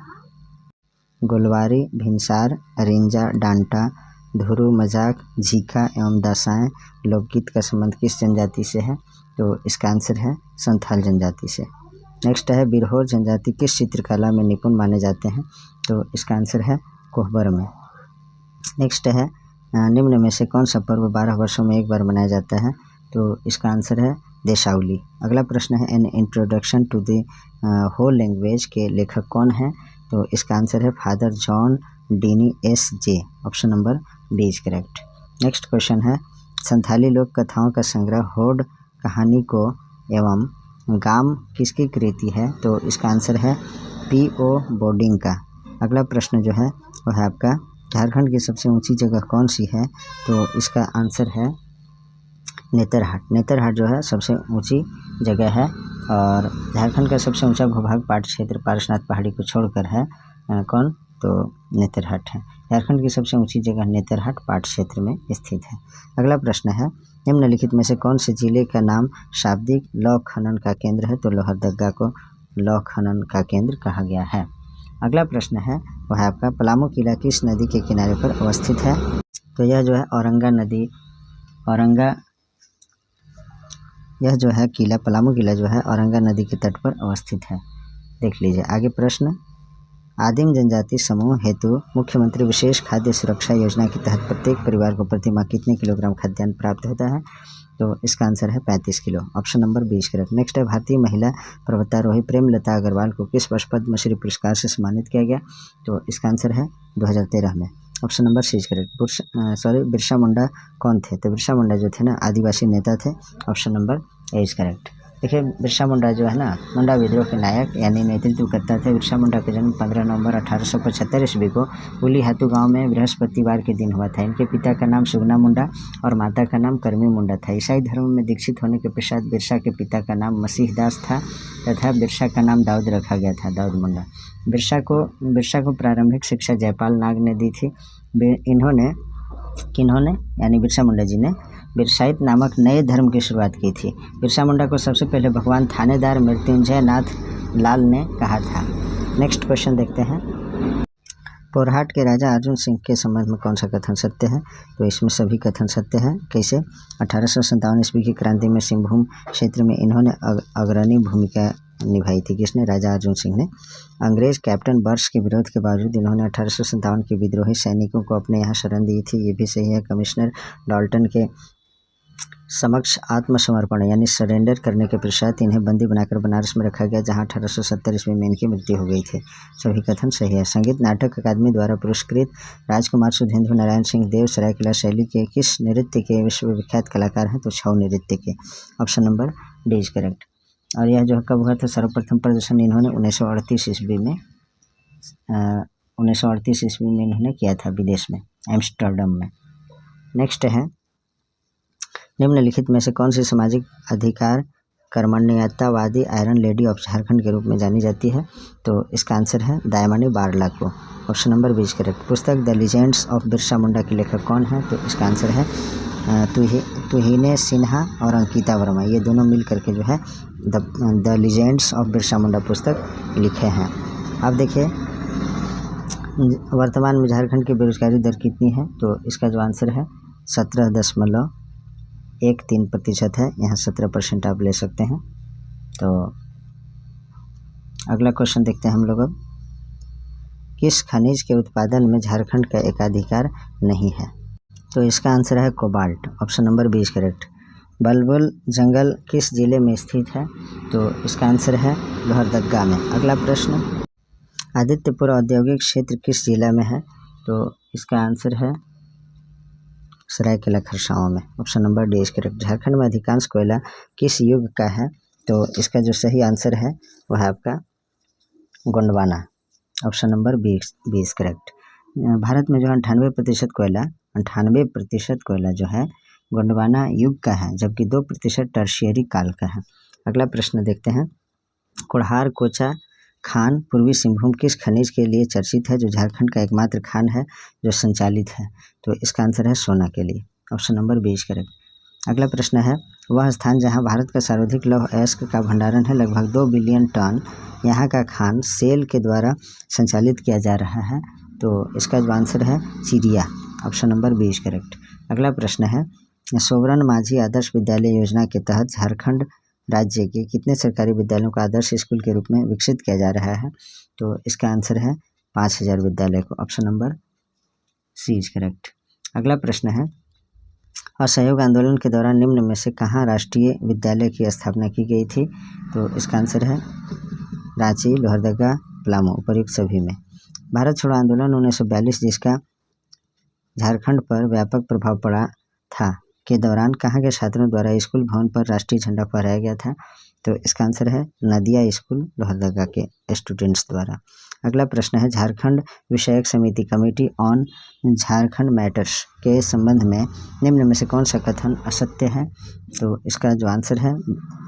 रिंजा, डांटा, धुरु, मजाक, झीका एवं दासाएं लोकगीत का संबंध किस जनजाति से है, तो इसका आंसर है संथाल जनजाति से। नेक्स्ट है बिरहोर जनजाति किस चित्रकला में निपुण माने जाते हैं, तो इसका आंसर है कोहबर में। नेक्स्ट है निम्न में से कौन सा पर्व 12 वर्षों में एक बार मनाया जाता है, तो इसका आंसर है देशावली। अगला प्रश्न है an introduction to the whole language के लेखक कौन है, तो इसका आंसर है father John Deeney S J. Option number B is correct. Next question है संथाली लोक कथाओं का संग्रह होड कहानी को एवं गाम किसकी कृति है, तो इसका आंसर है P.O. बोर्डिंग का। अगला प्रश्न जो है वह है आपका झारखंड की सबसे ऊंची जगह कौन सी है, तो इसका आंसर है नेतरहाट। नेतरहाट जो है सबसे ऊंची जगह है और झारखंड का सबसे ऊंचा भूभाग पाट क्षेत्र पारसनाथ पहाड़ी को छोड़कर है कौन, तो नेतरहाट है। झारखंड की सबसे ऊंची जगह नेतरहाट पाट क्षेत्र में स्थित है। अगला प्रश्न है निम्नलिखित में से कौन से जिले का नाम शाब्दिक लौह खनन का केंद्र है, तो लोहरदगा को लौह खनन का केंद्र कहा गया है। अगला प्रश्न है वह है आपका पलामू किला किस नदी के किनारे पर अवस्थित है, तो यह जो है यह जो है किला पलामू किला जो है औरंगा नदी के तट पर अवस्थित है। देख लीजिए आगे प्रश्न, आदिम जनजाति समूह हेतु मुख्यमंत्री विशेष खाद्य सुरक्षा योजना के तहत प्रत्येक परिवार को प्रति माह कितने किलोग्राम खाद्यान्न प्राप्त होता है, तो इसका आंसर है 35 kilo. Option number 20 correct. Next है भारतीय महिला पर्वतारोही प्रेमलता अग्रवाल को किस वर्ष पद्मश्री पुरस्कार से सम्मानित किया गया, तो इसका आंसर है 2013 में। Option number C correct. Birsa Munda कौन थे, तो बिरसा मुंडा जो थे ना आदिवासी नेता थे। Option number A is correct. देखिए बिरसा मुंडा जो है ना मुंडा विद्रोह के नायक यानी नेतृत्व करता थे। बिरसा मुंडा का जन्म 15 नवंबर 1875 ईस्वी को उली हाथू गांव में बृहस्पतिवार के दिन हुआ था। इनके पिता का नाम सुगना मुंडा और माता का नाम कर्मी मुंडा था। ईसाई धर्म में दीक्षित होने के पश्चात बिरसा के पिता का नाम मसीह दास था तथा बिरसा का नाम दाऊद रखा गया था, दाऊद मुंडा। बिरसा को प्रारंभिक शिक्षा जयपाल नाग ने दी थी। किन्होंने यानी बिरसा मुंडा जी ने बिरसाइत नामक नए धर्म की शुरुआत की थी। बिरसा मुंडा को सबसे पहले भगवान थानेदार मृत्युंजय नाथ लाल ने कहा था। नेक्स्ट क्वेश्चन देखते हैं, पोरहाट के राजा अर्जुन सिंह के संबंध में कौन सा कथन सत्य है, तो इसमें सभी कथन सत्य है। कैसे, 1857 ईस्वी की क्रांति में सिंहभूम क्षेत्र में इन्होंने अग्रणी भूमिका निभाई थी। किसने, राजा अर्जुन सिंह ने। अंग्रेज कैप्टन बर्श के विरोध के बावजूद इन्होंने 1857 के विद्रोही सैनिकों को अपने यहाँ शरण दी थी। ये भी सही है। कमिश्नर डाल्टन के समक्ष आत्मसमर्पण यानी सरेंडर करने के पश्चात इन्हें बंदी बनाकर बनारस में रखा गया, जहां 1870 ईस्वी में इनकी मृत्यु हो गई थी। सभी कथन सही है। संगीत नाटक अकादमी द्वारा पुरस्कृत राजकुमार सुधेंद्र नारायण सिंह देव सरायकला शैली के किस नृत्य के विश्वविख्यात कलाकार हैं, तो छऊ नृत्य के। Option number D is correct. और यह जो कब हुआ था सर्वप्रथम प्रदर्शन इन्होंने 1938 ईस्वी में 1938 ईस्वी में इन्होंने किया था विदेश में, एम्स्टर्डम में। नेक्स्ट है, निम्नलिखित में से कौन सी सामाजिक अधिकार कर्मण्यतावादी आयरन लेडी ऑफ झारखंड के रूप में जानी जाती है? तो इसका आंसर है दायमनी बारला को। Option number 20 correct. पुस्तक the legends of Birsa Munda के लेखक कौन है? तो इसका आंसर है तुहिने सिन्हा और अंकिता वर्मा। ये दोनों मिल करके जो है the legends of Birsa Munda पुस्तक लिखे हैं। अब देखिए वर्तमान में झारखंड की बेरोजगारी दर कितनी है? तो इसका जो आंसर है 17.13% है। यहाँ 17% आप ले सकते हैं। तो अगला क्वेश्चन देखते हैं हम लोग अब। किस खनिज के उत्पादन में झारखंड का एकाधिकार नहीं है? तो इसका आंसर है कोबाल्ट। Option number 20 correct. बलबुल जंगल किस जिले में स्थित है? तो इसका आंसर है लोहरदगा में। अगला प्रश्न, आदित्यपुर औद्योगिक क्षेत्र किस जिला में है? तो इसका आंसर है सरायकेला खरसावां में। Option number D is correct. Jharkhand में अधिकांश कोयला किस युग का है? तो इसका जो सही आंसर है वह है आपका Gondwana. Option number 20 correct. Bharat में जो 98% कोयला जो है गोंडवाना युग का है, जबकि 2% टर्शियरी काल का है। अगला प्रश्न देखते हैं, कोढ़ार कोचा खान पूर्वी सिंहभूम किस खनिज के लिए चर्चित है, जो झारखंड का एकमात्र खान है जो संचालित है? तो इसका आंसर है सोना के लिए। Option number 20 correct. अगला प्रश्न है, वह स्थान जहां भारत का सर्वाधिक लौह अयस्क का भंडारण है, लगभग 2 बिलियन टन, यहाँ का खान सेल के द्वारा संचालित किया जा रहा है। तो इसका जो आंसर है चिरिया। Option number 20 correct. अगला प्रश्न है, सोबरन माझी आदर्श विद्यालय योजना के तहत झारखंड राज्य के कितने सरकारी विद्यालयों को आदर्श स्कूल के रूप में विकसित किया जा रहा है? तो इसका आंसर है 5000 विद्यालय को। Option number C is correct. अगला प्रश्न है, असहयोग आंदोलन के दौरान निम्न में से कहाँ राष्ट्रीय विद्यालय की स्थापना की गई थी? तो इसका आंसर है रांची, लोहरदगा, पलामू, उपर्युक्त सभी में। भारत छोड़ो आंदोलन 1942 जिसका झारखंड पर व्यापक प्रभाव पड़ा था के दौरान कहाँ के छात्रों द्वारा स्कूल भवन पर राष्ट्रीय झंडा फहराया गया था? तो इसका आंसर है नदिया स्कूल लोहरदगा के स्टूडेंट्स द्वारा। अगला प्रश्न है, झारखंड विषयक समिति कमेटी ऑन झारखंड मैटर्स के संबंध में निम्न में से कौन सा कथन असत्य है? तो इसका जो आंसर है,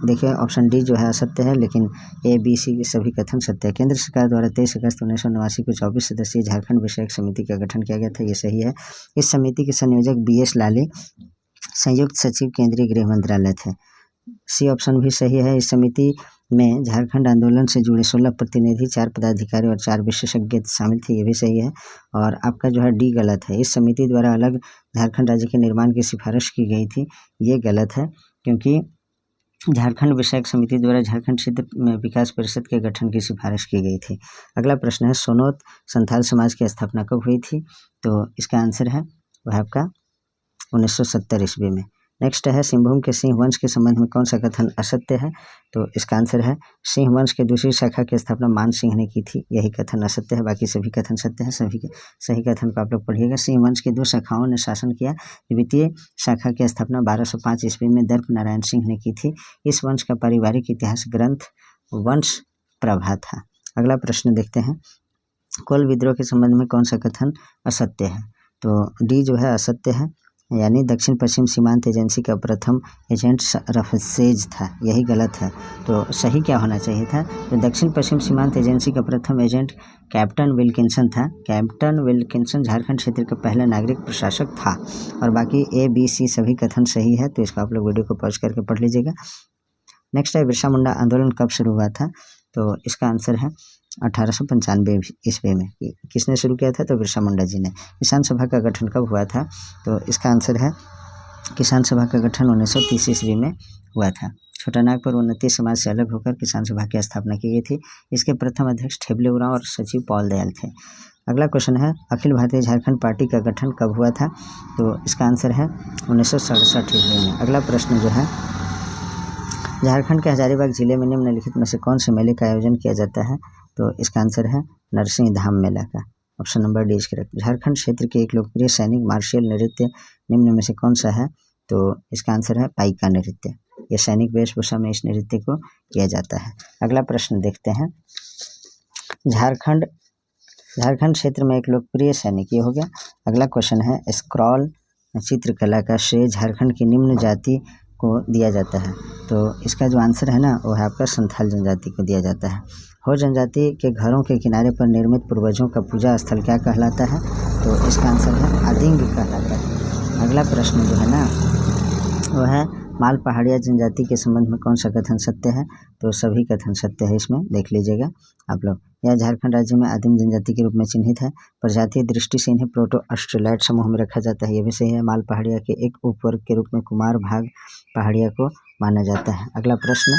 देखिए ऑप्शन डी जो है असत्य है, लेकिन ए बी सी सभी कथन सत्य है। केंद्र सरकार द्वारा 23 अगस्त 1989 को 24 सदस्यीय झारखंड विषयक समिति का गठन किया गया था, ये सही है। इस समिति के संयोजक BS लाले संयुक्त सचिव केंद्रीय गृह मंत्रालय थे। सी ऑप्शन भी सही है। इस समिति में झारखंड आंदोलन से जुड़े 16 प्रतिनिधि, 4 पदाधिकारी और 4 विशेषज्ञ शामिल थे, ये भी सही है। और आपका जो है डी गलत है। इस समिति द्वारा अलग झारखंड राज्य के निर्माण की सिफारिश की गई थी, ये गलत है, क्योंकि झारखंड विषयक समिति द्वारा झारखंड क्षेत्र में विकास परिषद के गठन की सिफारिश की गई थी। अगला प्रश्न है, सोनोत संथाल समाज की स्थापना कब हुई थी? तो इसका आंसर है वह आपका 1970 ईस्वी में। नेक्स्ट है, सिंहभूम के सिंह वंश के संबंध में कौन सा कथन असत्य है? तो इसका आंसर है सिंह वंश के दूसरी शाखा की स्थापना मान सिंह ने की थी, यही कथन असत्य है, बाकी सभी कथन सत्य है। सभी के सही कथन को आप लोग पढ़िएगा। सिंह वंश के 2 शाखाओं ने शासन किया। द्वितीय शाखा की स्थापना 1205 ईस्वी में दर्प नारायण सिंह ने की थी। इस वंश का पारिवारिक इतिहास ग्रंथ वंश प्रभा था। अगला प्रश्न देखते हैं, कोल विद्रोह के संबंध में कौन सा कथन असत्य है? तो डी जो है असत्य है, यानी दक्षिण पश्चिम सीमांत एजेंसी का प्रथम एजेंट रफसेज था, यही गलत है। तो सही क्या होना चाहिए था? तो दक्षिण पश्चिम सीमांत एजेंसी का प्रथम एजेंट कैप्टन विल्किंसन था। कैप्टन विल्किंसन झारखंड क्षेत्र का पहला नागरिक प्रशासक था। और बाकी ए बी सी सभी कथन सही है, तो इसको आप लोग वीडियो को पॉज करके पढ़ लीजिएगा। नेक्स्ट है, बिरसा मुंडा आंदोलन कब शुरू हुआ था? तो इसका आंसर है 1895 ईस्वी में। किसने शुरू किया था? तो बिरसा मुंडा जी ने। किसान सभा का गठन कब हुआ था? तो इसका आंसर है किसान सभा का गठन 1930 ईस्वी में हुआ था। छोटा नागपुर उन्नति समाज से अलग होकर किसान सभा की स्थापना की गई थी। इसके प्रथम अध्यक्ष ठेबले उरांव और सचिव पॉल दयाल थे। अगला क्वेश्चन है, अखिल भारतीय झारखंड पार्टी का गठन कब हुआ था? तो इसका आंसर है 1967 ईस्वी में। अगला प्रश्न जो है, झारखंड के हजारीबाग जिले में निम्नलिखित में से कौन से मेले का आयोजन किया जाता है? तो इसका आंसर है नरसिंह धाम मेला का। Option number D is correct. Jharkhand क्षेत्र के एक लोकप्रिय सैनिक मार्शियल नृत्य निम्न में से कौन सा है? तो इसका आंसर है पाइका नृत्य। यह सैनिक वेशभूषा में इस नृत्य को किया जाता है। अगला प्रश्न देखते हैं, झारखंड झारखंड क्षेत्र में एक लोकप्रिय सैनिक, ये हो गया। अगला क्वेश्चन है, स्क्रॉल चित्रकला का श्रेय झारखंड की निम्न जाति को दिया जाता है। तो इसका जो आंसर है ना वो है आपका संथाल जनजाति को दिया जाता है। हो जनजाति के घरों के किनारे पर निर्मित पूर्वजों का पूजा स्थल क्या कहलाता है? तो इसका आंसर है आदिंग कहलाता है। अगला प्रश्न जो है ना वो है, माल पहाड़िया जनजाति के संबंध में कौन सा कथन सत्य है? तो सभी कथन सत्य है, इसमें देख लीजिएगा आप लोग। यह झारखंड राज्य में आदिम जनजाति के रूप में चिन्हित है। प्रजातीय दृष्टि से इन्हें प्रोटो ऑस्ट्रेलाइड समूह में रखा जाता है, ये भी सही है। माल पहाड़िया के एक उपवर्ग के रूप में कुमार भाग पहाड़िया को माना जाता है। अगला प्रश्न,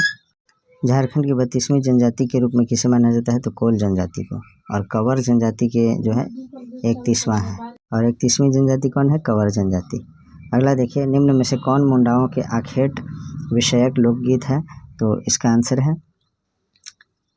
झारखंड की 32वीं जनजाति के रूप में किसे माना जाता है? तो कोल जनजाति को। और कंवर जनजाति के जो है 31वां है, और 31वीं जनजाति कौन है? कंवर जनजाति। अगला देखिए, निम्न में से कौन मुंडाओं के आखेट विषयक लोकगीत है? तो इसका आंसर है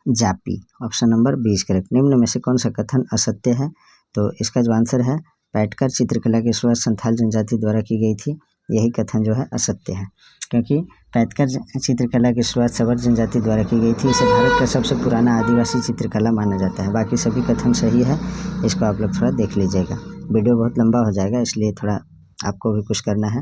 जापी, ऑप्शन नंबर 20 करेक्ट। निम्न में से कौन सा कथन असत्य है? तो इसका जो आंसर है, पैटकर चित्रकला की शुरुआत संथाल जनजाति द्वारा की गई थी, यही कथन जो है असत्य है, क्योंकि पैटकर चित्रकला की शुरुआत सवर जनजाति द्वारा की गई थी। इसे भारत का सबसे पुराना आदिवासी चित्रकला माना जाता है। बाकी सभी कथन सही है, इसको आप लोग थोड़ा देख लीजिएगा। वीडियो बहुत लंबा हो जाएगा, इसलिए थोड़ा आपको भी कुछ करना है।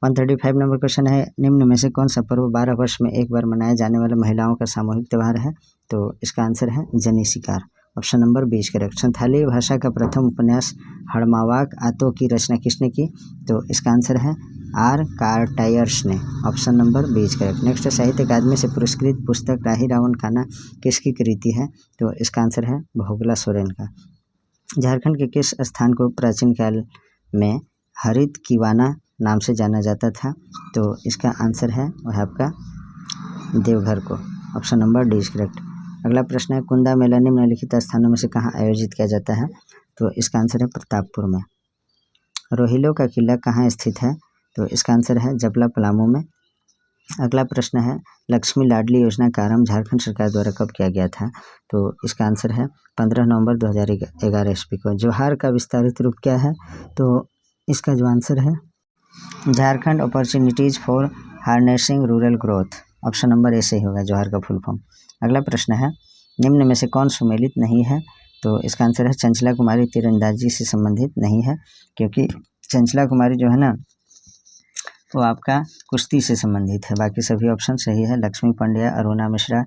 135 नंबर क्वेश्चन है, निम्न में से कौन सा पर्व 12 वर्ष में एक बार मनाया जाने वाला महिलाओं का सामूहिक त्यौहार है? तो इसका आंसर है जनी शिकार, ऑप्शन नंबर 20 करेक्ट। संथाली भाषा का प्रथम उपन्यास हड़मावाक आतो की रचना किसने की? तो इसका आंसर है आर कार्टायर्स ने, ऑप्शन नंबर 20 करेक्ट। नेक्स्ट, साहित्य अकादमी से पुरस्कृत पुस्तक राही रावण खाना किसकी कृति है? तो इसका आंसर है भोगला सोरेन का। झारखंड के किस स्थान को प्राचीन काल में हरित कीवाना नाम से जाना जाता था? तो इसका आंसर है वह आपका देवघर को, ऑप्शन नंबर डी करेक्ट। अगला प्रश्न है, कुंदा मेला निम्नलिखित स्थानों में से कहाँ आयोजित किया जाता है? तो इसका आंसर है प्रतापपुर में। रोहिलो का किला कहाँ स्थित है? तो इसका आंसर है जबला पलामू में। अगला प्रश्न है, लक्ष्मी लाडली योजना का आरंभ झारखंड सरकार द्वारा कब किया गया था? तो इसका आंसर है 15 नवंबर 2011 ईस्वी को। जोहार का विस्तारित रूप क्या है? तो इसका जो आंसर है Jharkhand opportunities for harnessing rural growth, option number ए से ही होगा जोहार का फुल फॉर्म। अगला प्रश्न है, निम्न में से कौन सुमेलित नहीं है? तो इसका आंसर है चंचला कुमारी तीरंदाजी से संबंधित नहीं है, क्योंकि चंचला कुमारी जो है ना वो आपका कुश्ती से संबंधित है। बाकी सभी ऑप्शन सही है। लक्ष्मी पंड्या, अरुणा मिश्रा,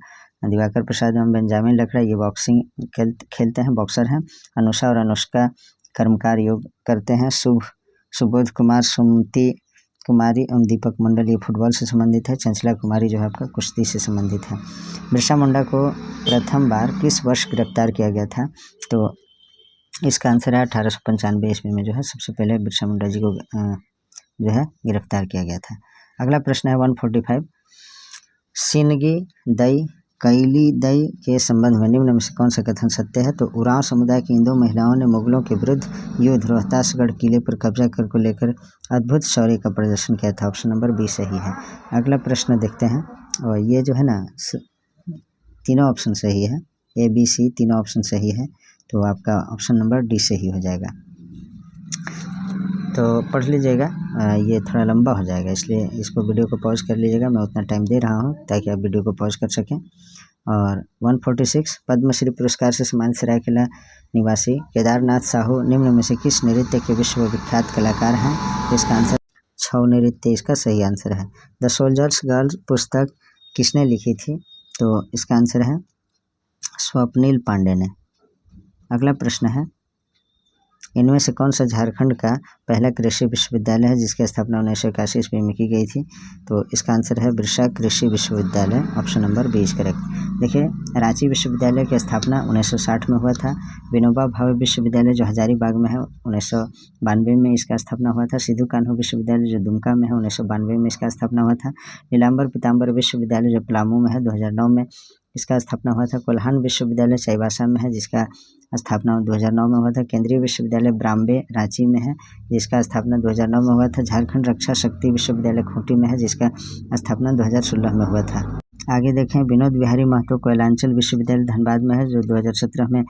दिवाकर प्रसाद एवं बेंजामिन लकड़ा ये बॉक्सिंग खेलते हैं, बॉक्सर हैं। अनुषा और अनुष्का कर्मकार योग करते हैं। सुबोध कुमार, सुमति कुमारी एवं दीपक मंडल ये फुटबॉल से संबंधित है। चंचला कुमारी जो है आपका कुश्ती से संबंधित है। बिरसा मुंडा को प्रथम बार किस वर्ष गिरफ्तार किया गया था? तो इसका आंसर है 1895 ईस्वी में जो है सबसे पहले बिरसा मुंडा जी को जो है गिरफ्तार किया गया था। अगला प्रश्न है 145, सिनगी दई कैली दई के संबंध में निम्न में से कौन सा कथन सत्य है? तो उरांव समुदाय की इन 2 महिलाओं ने मुगलों के विरुद्ध युद्ध रोहतासगढ़ किले पर कब्जा कर को लेकर अद्भुत शौर्य का प्रदर्शन किया था, ऑप्शन नंबर 20 सही है। अगला प्रश्न देखते हैं, और ये जो है ना तीनों ऑप्शन सही है, ए बी सी तीनों ऑप्शन सही है, तो आपका ऑप्शन नंबर डी सही हो जाएगा। तो पढ़ लीजिएगा, ये थोड़ा लंबा हो जाएगा, इसलिए इसको वीडियो को पॉज कर लीजिएगा। मैं उतना टाइम दे रहा हूँ ताकि आप वीडियो को पॉज कर सकें। और 146, पद्मश्री पुरस्कार से सम्मानित सरायकेला निवासी केदारनाथ साहू निम्न में से किस नृत्य के विश्वविख्यात कलाकार हैं? इसका आंसर छऊ नृत्य इसका सही आंसर है। द सोल्जर्स गर्ल पुस्तक किसने लिखी थी? तो इसका आंसर है स्वप्निल पांडे ने। अगला प्रश्न है, इनमें से कौन सा झारखंड का पहला कृषि विश्वविद्यालय है जिसकी स्थापना 1981 ईस्वी में की गई थी? तो इसका आंसर है बिरसा कृषि विश्वविद्यालय, ऑप्शन नंबर 20 करेक्ट। देखिए, रांची विश्वविद्यालय की स्थापना 1960 में हुआ था। विनोबा भावे विश्वविद्यालय जो हजारीबाग में है 1992 में इसका स्थापना हुआ था। सिद्धू कान्हू विश्वविद्यालय जो दुमका में है 1992 में इसका स्थापना हुआ था। नीलांबर पीताम्बर विश्वविद्यालय जो पलामू में है 2009 में इसका स्थापना हुआ था। कोल्हान विश्वविद्यालय चाईबासा में है जिसका स्थापना 2009 में हुआ था। केंद्रीय विश्वविद्यालय ब्राम्बे रांची में है जिसका स्थापना 2009 में हुआ था। झारखंड रक्षा शक्ति विश्वविद्यालय खूंटी में है जिसका स्थापना 2016 में हुआ था। आगे देखें, विनोद बिहारी महतो कोयलांचल विश्वविद्यालय धनबाद में है जो 2017 में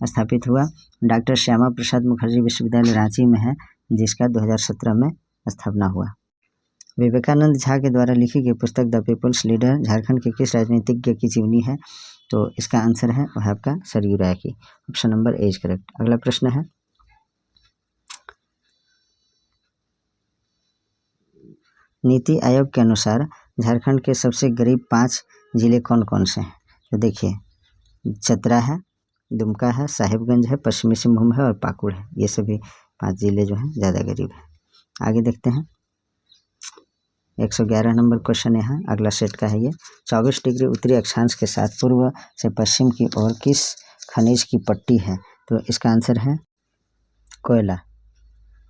स्थापित हुआ। डॉक्टर श्यामा प्रसाद मुखर्जी विश्वविद्यालय रांची में है जिसका 2017 में स्थापना हुआ। विवेकानंद झा के द्वारा लिखी गई पुस्तक द पीपुल्स लीडर झारखंड के किस राजनीतिज्ञ की जीवनी है? तो इसका आंसर है वह आपका सरयू राय की। Option number A is correct. अगला प्रश्न है, नीति आयोग के अनुसार झारखंड के सबसे गरीब 5 जिले कौन कौन से हैं? तो देखिए, चतरा है, दुमका है, साहिबगंज है, पश्चिमी सिंहभूम है और पाकुड़ है। ये सभी 5 जिले जो हैं ज़्यादा गरीब हैं। आगे देखते हैं, 111 नंबर क्वेश्चन यहाँ अगला सेट का है। ये 24 डिग्री उत्तरी अक्षांश के साथ पूर्व से पश्चिम की ओर किस खनिज की पट्टी है? तो इसका आंसर है कोयला।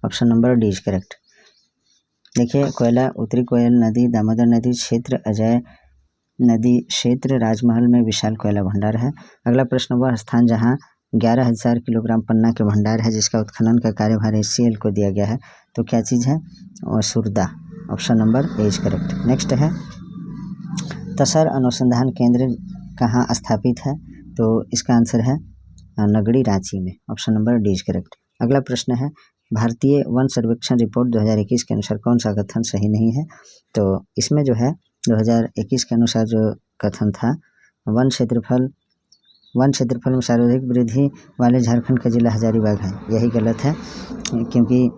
Option number D is correct. देखिए, कोयला उत्तरी कोयल नदी, दामोदर नदी क्षेत्र, अजय नदी क्षेत्र, राजमहल में विशाल कोयला भंडार है। अगला प्रश्न, वह स्थान जहां 11,000 किलोग्राम पन्ना के भंडार है जिसका उत्खनन का कार्यभार HCL को दिया गया है, तो क्या चीज़ है? और Surda. Option number A is correct. Next है, तसर अनुसंधान केंद्र कहाँ स्थापित है? तो इसका आंसर है नगड़ी, रांची में। Option number D is correct. अगला प्रश्न है, भारतीय वन सर्वेक्षण रिपोर्ट 2021 के अनुसार कौन सा कथन सही नहीं है? तो इसमें जो है 2021 के अनुसार जो कथन था, वन क्षेत्रफल में सर्वाधिक वृद्धि वाले झारखंड का जिला हजारीबाग है, यही गलत है, क्योंकि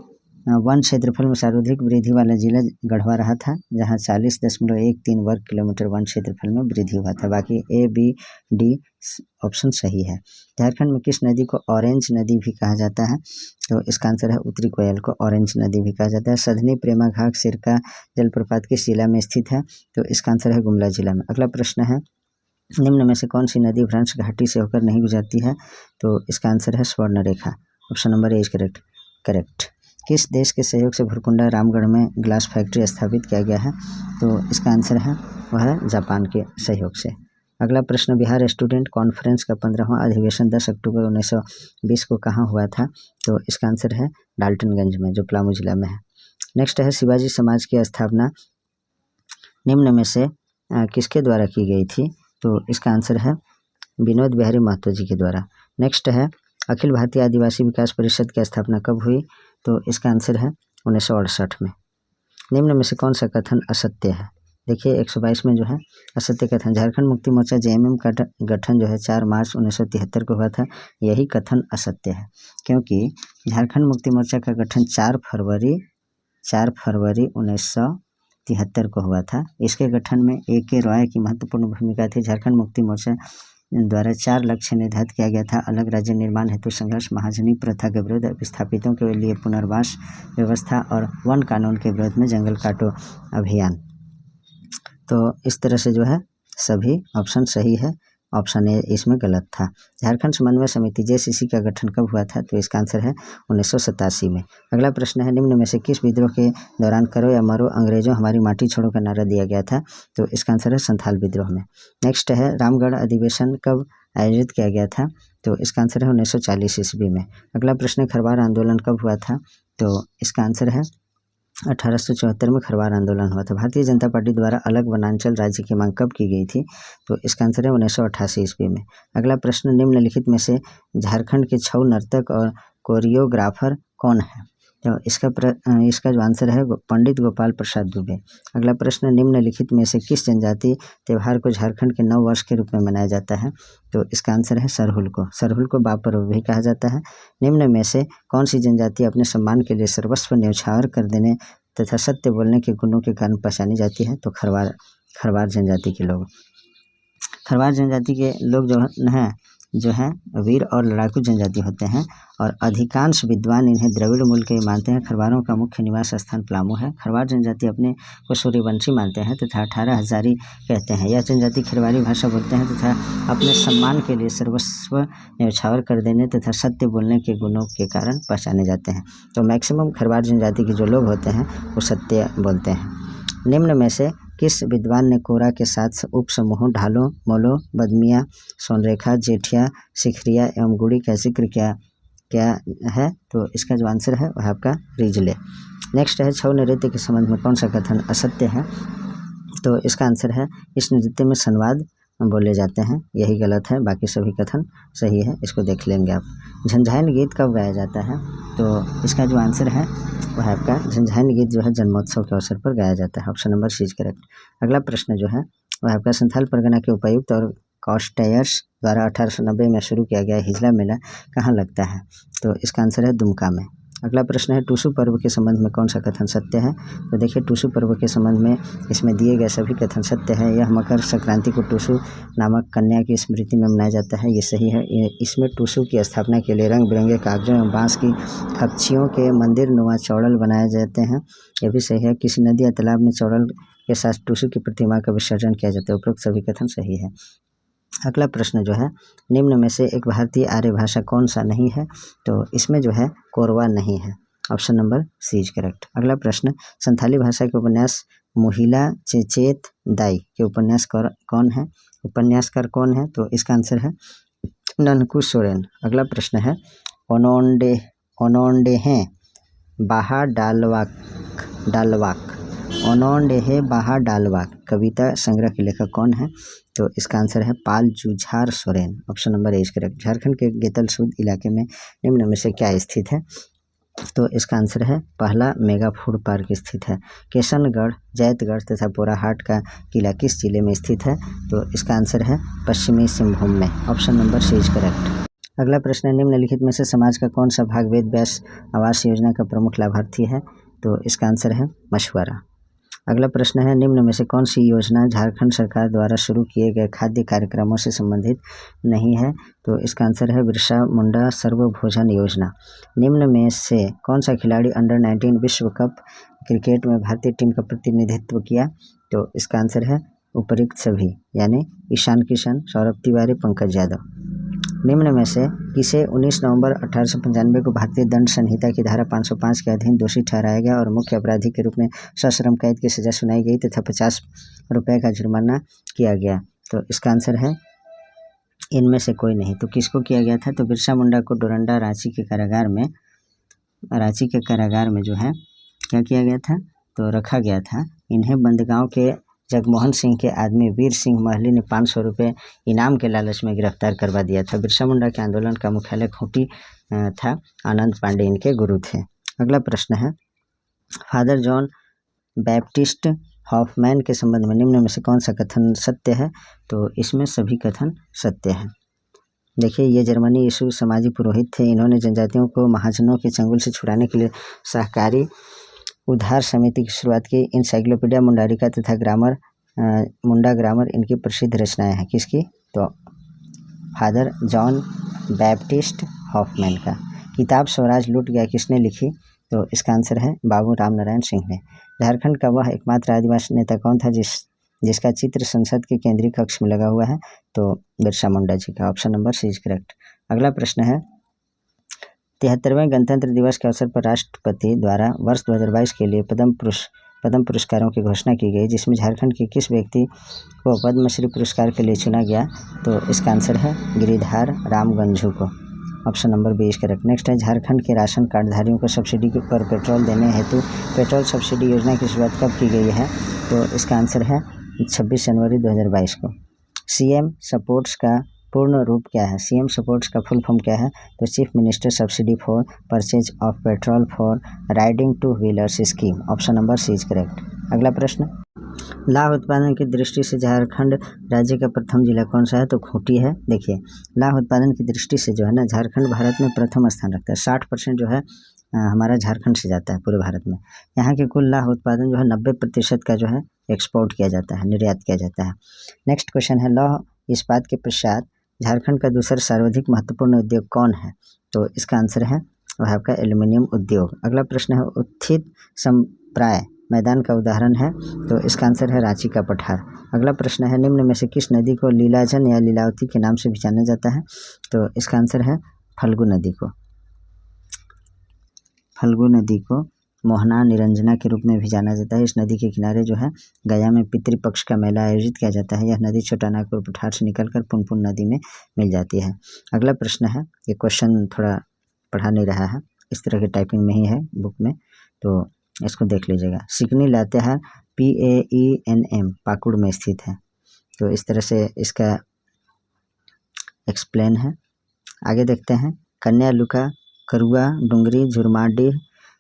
वन क्षेत्रफल में सर्वाधिक वृद्धि वाला जिला गढ़वा रहा था, जहां 40.13 वर्ग किलोमीटर वन क्षेत्रफल में वृद्धि हुआ था। बाकी ए, बी, डी ऑप्शन सही है। झारखंड में किस नदी को ऑरेंज नदी भी कहा जाता है? तो इसका आंसर है उत्तरी कोयल को ऑरेंज नदी भी कहा जाता है। सधनी, प्रेमा घाट, सिरका जलप्रपात किस जिला में स्थित है? तो इसका आंसर है गुमला जिला में। अगला प्रश्न है, निम्न में से कौन सी नदी भ्रंश घाटी से होकर नहीं गुजरती है? तो इसका आंसर है Swarnarekha. Option number A is correct. किस देश के सहयोग से भुरकुंडा रामगढ़ में ग्लास फैक्ट्री स्थापित किया गया है? तो इसका आंसर है वह है जापान के सहयोग से। अगला प्रश्न, बिहार स्टूडेंट कॉन्फ्रेंस का 15वां अधिवेशन 10 अक्टूबर 1920 को कहाँ हुआ था? तो इसका आंसर है डाल्टनगंज में, जो पलामू जिला में है। नेक्स्ट है, शिवाजी समाज की स्थापना निम्न में से किसके द्वारा की गई थी? तो इसका आंसर है विनोद बिहारी महतो जी के द्वारा। नेक्स्ट है, अखिल भारतीय आदिवासी विकास परिषद की स्थापना कब हुई? तो इसका आंसर है 1968 में। निम्न में से कौन सा कथन असत्य है? देखिए, 122 में जो है असत्य कथन, झारखंड मुक्ति मोर्चा JMM का गठन जो है 4 मार्च 1973 को हुआ था, यही कथन असत्य है, क्योंकि झारखंड मुक्ति मोर्चा का गठन 4 फरवरी 1973 को हुआ था। इसके गठन में AK रॉय की महत्वपूर्ण भूमिका थी। झारखंड मुक्ति मोर्चा द्वारा 4 लक्ष्य निर्धारित किया गया था: अलग राज्य निर्माण हेतु संघर्ष, महाजनी प्रथा के विरुद्ध, विस्थापितों के लिए पुनर्वास व्यवस्था और वन कानून के विरोध में जंगल काटो अभियान। तो इस तरह से जो है सभी ऑप्शन सही है, ऑप्शन ए इसमें गलत था। झारखंड समन्वय समिति JCC का गठन कब हुआ था? तो इसका आंसर है 1987 में। अगला प्रश्न है, निम्न में से किस विद्रोह के दौरान करो या मरो अंग्रेजों हमारी माटी छोड़ो का नारा दिया गया था? तो इसका आंसर है संथाल विद्रोह में। नेक्स्ट है, रामगढ़ अधिवेशन कब आयोजित किया गया था? तो इसका आंसर है 1940 ईस्वी में। अगला प्रश्न, खरवार आंदोलन कब हुआ था? तो इसका आंसर है 1874 में खरवार आंदोलन हुआ था। भारतीय जनता पार्टी द्वारा अलग वनांचल राज्य की मांग कब की गई थी? तो इसका आंसर है 1988 ईस्वी में। अगला प्रश्न, निम्नलिखित में से झारखंड के छऊ नर्तक और कोरियोग्राफर कौन है? तो इसका जो आंसर है पंडित गोपाल प्रसाद दुबे। अगला प्रश्न, निम्नलिखित में से किस जनजाति त्यौहार को झारखंड के नव वर्ष के रूप में मनाया जाता है? तो इसका आंसर है सरहुल को बाप पर्व भी कहा जाता है। निम्न में से कौन सी जनजाति अपने सम्मान के लिए सर्वस्व न्यौछावर कर देने तथा सत्य बोलने के गुणों के कारण पहचानी जाती है? तो खरवार जनजाति के लोग। खरवार जनजाति के लोग जो हैं वीर और लड़ाकू जनजाति होते हैं और अधिकांश विद्वान इन्हें द्रविड़ मूल के मानते हैं। खरवारों का मुख्य निवास स्थान पलामू है। खरवार जनजाति अपने को सूर्यवंशी मानते हैं तथा 18 हजारी कहते हैं। यह जनजाति खरवारी भाषा बोलते हैं तथा अपने सम्मान के लिए सर्वस्व न्यौछावर कर देने तथा सत्य बोलने के गुणों के कारण पहचाने जाते हैं। तो मैक्सिमम खरवार जनजाति के जो लोग होते हैं वो सत्य बोलते हैं। निम्न में से किस विद्वान ने कोरा के 7 उपसमूहों ढालो, मोलो, बदमिया, सोनरेखा, जेठिया, सिखरिया एवं गुड़ी का जिक्र क्या है? तो इसका जो आंसर है वह आपका रिजले। नेक्स्ट है, छऊ नृत्य के संबंध में कौन सा कथन असत्य है? तो इसका आंसर है इस नृत्य में संवाद बोले जाते हैं, यही गलत है, बाकी सभी कथन सही है, इसको देख लेंगे आप। झंझायन गीत कब गाया जाता है? तो इसका जो आंसर है वह है आपका झंझायन गीत जो है जन्मोत्सव के अवसर पर गाया जाता है। Option number C is correct. अगला प्रश्न जो है वह आपका संथाल परगना के उपायुक्त और कॉस्टायर्स द्वारा 1890 में शुरू किया गया हिजला मेला कहाँ लगता है? तो इसका आंसर है दुमका में। अगला प्रश्न है टूसू पर्व के संबंध में कौन सा कथन सत्य है? तो देखिए टूसू पर्व के संबंध में इसमें दिए गए सभी कथन सत्य है। यह मकर संक्रांति को टूसू नामक कन्या की स्मृति में मनाया जाता है, ये सही है। इसमें टूसू की स्थापना के लिए रंग बिरंगे कागजों एवं बांस की खपचियों के मंदिर नुमा चौड़ल बनाए जाते हैं, यह भी सही है। किसी नदी या तालाब में चौड़ल के साथ टूसू की प्रतिमा का विसर्जन किया जाता है, उपरोक्त सभी कथन सही है। अगला प्रश्न जो है निम्न में से एक भारतीय आर्य भाषा कौन सा नहीं है? तो इसमें जो है कोरवा नहीं है, option number C is correct. अगला प्रश्न संथाली भाषा के उपन्यास मोहिला चेचेत दाई के उपन्यासकार कौन है? तो इसका आंसर है ननकू सोरेन। अगला प्रश्न है ओनोंडे बाहा डालवाक ओनोंडेहे बाहा डालवाक कविता संग्रह के लेखक कौन है? तो इसका आंसर है Pal Jujhar Soren, option number A is correct. Jharkhand के गेतलसूद इलाके में निम्न में से क्या स्थित है? तो इसका आंसर है पहला मेगा फूड पार्क स्थित है। किशनगढ़, जैतगढ़ तथा बोराहाट का किला किस जिले में स्थित है? तो इसका आंसर है पश्चिमी सिंहभूम में, option number C is correct. अगला प्रश्न है निम्नलिखित में से समाज का कौन सा भाग वेद व्यास आवास योजना का प्रमुख लाभार्थी है? तो इसका आंसर है मछुआरा। अगला प्रश्न है निम्न में से कौन सी योजना झारखंड सरकार द्वारा शुरू किए गए खाद्य कार्यक्रमों से संबंधित नहीं है? तो इसका आंसर है बिरसा मुंडा सर्वभोजन योजना। निम्न में से कौन सा खिलाड़ी अंडर 19 विश्व कप क्रिकेट में भारतीय टीम का प्रतिनिधित्व किया? तो इसका आंसर है उपयुक्त सभी, यानी ईशान किशन, सौरभ तिवारी, पंकज यादव। निम्न में से किसे 19 नवंबर 1895 को भारतीय दंड संहिता की धारा 505 के अधीन दोषी ठहराया गया और मुख्य अपराधी के रूप में सश्रम कैद की सजा सुनाई गई तथा 50 रुपये का जुर्माना किया गया? तो इसका आंसर है इनमें से कोई नहीं। तो किसको किया गया था? तो बिरसा मुंडा को डोरंडा रांची के कारागार में जो है क्या किया गया था? तो रखा गया था। इन्हें बंदगांव के जगमोहन सिंह के आदमी वीर सिंह महली ने 500 रुपये इनाम के लालच में गिरफ्तार करवा दिया था। बिरसा मुंडा के आंदोलन का मुख्यालय खूंटी था। आनंद पांडे इनके गुरु थे। अगला प्रश्न है फादर जॉन बैप्टिस्ट हॉफमैन के संबंध में निम्न में से कौन सा कथन सत्य है? तो इसमें सभी कथन सत्य हैं। देखिए ये जर्मनी यीशु समाजी पुरोहित थे। इन्होंने जनजातियों को महाजनों के चंगुल से छुड़ाने के लिए सहकारी उद्धार समिति की शुरुआत की। इंसाइक्लोपीडिया मुंडारिका तथा मुंडा ग्रामर इनकी प्रसिद्ध रचनाएं हैं। किसकी? तो फादर जॉन बैप्टिस्ट हॉफमैन का। किताब स्वराज लूट गया किसने लिखी? तो इसका आंसर है बाबू रामनारायण सिंह ने। झारखंड का वह एकमात्र आदिवासी नेता कौन था जिसका चित्र संसद के केंद्रीय कक्ष में लगा हुआ है? तो बिरसा मुंडा जी का, option number C is correct. अगला प्रश्न है 73वें गणतंत्र दिवस के अवसर पर राष्ट्रपति द्वारा वर्ष 2022 के लिए पद्म पुरस्कारों की घोषणा की गई, जिसमें झारखंड के किस व्यक्ति को पद्मश्री पुरस्कार के लिए चुना गया? तो इसका आंसर है गिरिधार रामगंझू को, option number B is correct. Next है झारखंड के राशन कार्डधारियों को सब्सिडी पर पेट्रोल देने हेतु पेट्रोल सब्सिडी योजना की शुरुआत कब की गई है? तो इसका आंसर है 26 जनवरी 2022 को। सीएम सपोर्ट्स का पूर्ण रूप क्या है? सीएम सपोर्ट्स का फुल फॉर्म क्या है? तो chief minister subsidy for purchase of petrol for riding two wheelers scheme, option number C is correct. अगला प्रश्न लाह उत्पादन की दृष्टि से झारखंड राज्य का प्रथम जिला कौन सा है? तो खूंटी है। देखिए लाह उत्पादन की दृष्टि से जो है ना झारखंड भारत में प्रथम स्थान रखता है। 60% जो है हमारा झारखंड से जाता है पूरे भारत में। यहाँ के कुल लाह उत्पादन जो है 90% का जो है एक्सपोर्ट किया जाता है, निर्यात किया जाता है। नेक्स्ट क्वेश्चन है लौह इस्पात के पश्चात झारखंड का दूसरा सर्वाधिक महत्वपूर्ण उद्योग कौन है? तो इसका आंसर है वह आपका एल्युमिनियम उद्योग। अगला प्रश्न है उत्थित संप्राय मैदान का उदाहरण है? तो इसका आंसर है रांची का पठार। अगला प्रश्न है निम्न में से किस नदी को लीलाजन या लीलावती के नाम से भी जाना जाता है? तो इसका आंसर है फल्गु नदी को। फल्गु नदी को मोहना निरंजना के रूप में भी जाना जाता है। इस नदी के किनारे जो है गया में पितृपक्ष का मेला आयोजित किया जाता है। यह नदी छोटानागपुर पठार से निकलकर पुनपुन नदी में मिल जाती है। अगला प्रश्न है, ये क्वेश्चन थोड़ा पढ़ा नहीं रहा है, इस तरह की टाइपिंग में ही है बुक में, तो इसको देख लीजिएगा। सिकनी लातेहार PAENM पाकुड़ में स्थित है। तो इस तरह से इसका एक्सप्लेन है। आगे देखते हैं, कन्या लुका, करुआ, डुंगरी, झुरमाडी,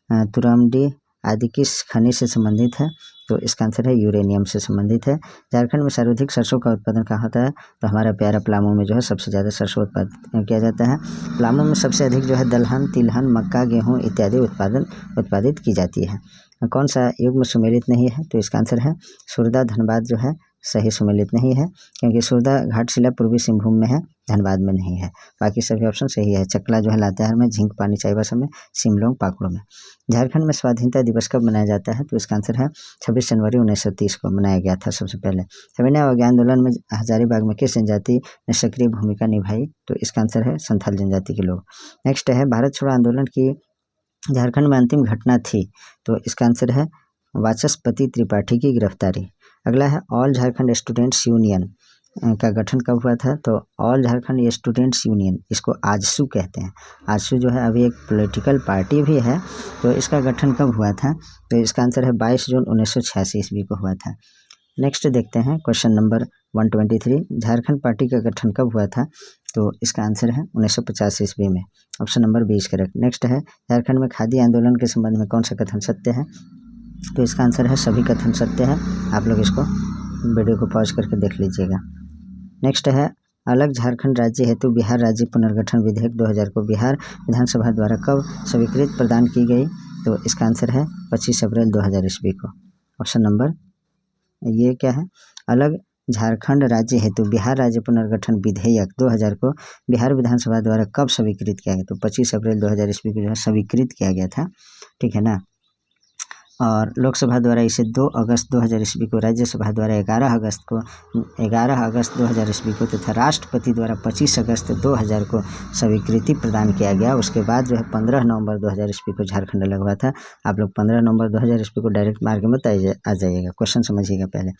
तुरामडी आदि किस खनिज से संबंधित है? तो इसका आंसर है यूरेनियम से संबंधित है। झारखंड में सर्वाधिक सरसों का उत्पादन कहाँ होता है? तो हमारा प्यारा पलामू में जो है सबसे ज़्यादा सरसों उत्पादन किया जाता है। पलामू में सबसे अधिक जो है दलहन, तिलहन, मक्का, गेहूँ इत्यादि उत्पादित की जाती है। कौन सा युग्म सुमेलित नहीं है? तो इसका आंसर है सुरदा। धनबाद जो है सही सुमेलित नहीं है, क्योंकि सुरदा घाटशिला पूर्वी सिंहभूम में है, धनबाद में नहीं है। बाकी सभी ऑप्शन सही है। चकला जो है लातेहार में, झींक पानी चाईबासा में, सिमलोंग पाकुड़ में। झारखंड में स्वाधीनता दिवस कब मनाया जाता है? तो इसका आंसर है 26 जनवरी 1930 को मनाया गया था सबसे पहले। सविनय अवज्ञा आंदोलन में हजारीबाग में किस जनजाति ने सक्रिय भूमिका निभाई? तो इसका आंसर है संथाल जनजाति के लोग। नेक्स्ट है, भारत छोड़ो आंदोलन की झारखंड में अंतिम घटना थी? तो इसका आंसर है वाचस्पति त्रिपाठी की गिरफ्तारी। अगला है, ऑल झारखंड स्टूडेंट्स यूनियन का गठन कब हुआ था? तो ऑल झारखंड स्टूडेंट्स यूनियन, इसको आजसू कहते हैं। आजसू जो है अभी एक पॉलिटिकल पार्टी भी है। तो इसका गठन कब हुआ था? तो इसका आंसर है 22 जून 1986 ईस्वी को हुआ था। नेक्स्ट देखते हैं क्वेश्चन नंबर 123, झारखंड पार्टी का गठन कब हुआ था? तो इसका आंसर है 1950 ईस्वी में। Option number 20 correct. नेक्स्ट है, झारखंड में खादी आंदोलन के संबंध में कौन सा कथन सत्य है? तो इसका आंसर है सभी कथन सत्य है। आप लोग इसको वीडियो को पॉज करके देख लीजिएगा। नेक्स्ट है, अलग झारखंड राज्य हेतु बिहार राज्य पुनर्गठन विधेयक 2000 को बिहार विधानसभा द्वारा कब स्वीकृत प्रदान की गई? तो इसका आंसर है 25 अप्रैल 2000 ईस्वी को। ऑप्शन नंबर ये क्या है? अलग झारखंड राज्य हेतु बिहार राज्य पुनर्गठन विधेयक 2000 को बिहार विधानसभा द्वारा कब स्वीकृत किया गया? तो 25 अप्रैल 2000 ईस्वी को जो है स्वीकृत किया गया था, ठीक है ना। और लोकसभा द्वारा इसे 2 अगस्त 2000 ईस्वी को, राज्यसभा द्वारा 11 अगस्त 2000 ईस्वी को तथा राष्ट्रपति द्वारा 25 अगस्त 2000 को स्वीकृति प्रदान किया गया। उसके बाद जो है 15 नवंबर 2000 ईस्वी को झारखंड अलग हुआ था। आप लोग 15 नवंबर 2000 ईस्वी को डायरेक्ट मार के मत आ जाइएगा, क्वेश्चन समझिएगा पहले।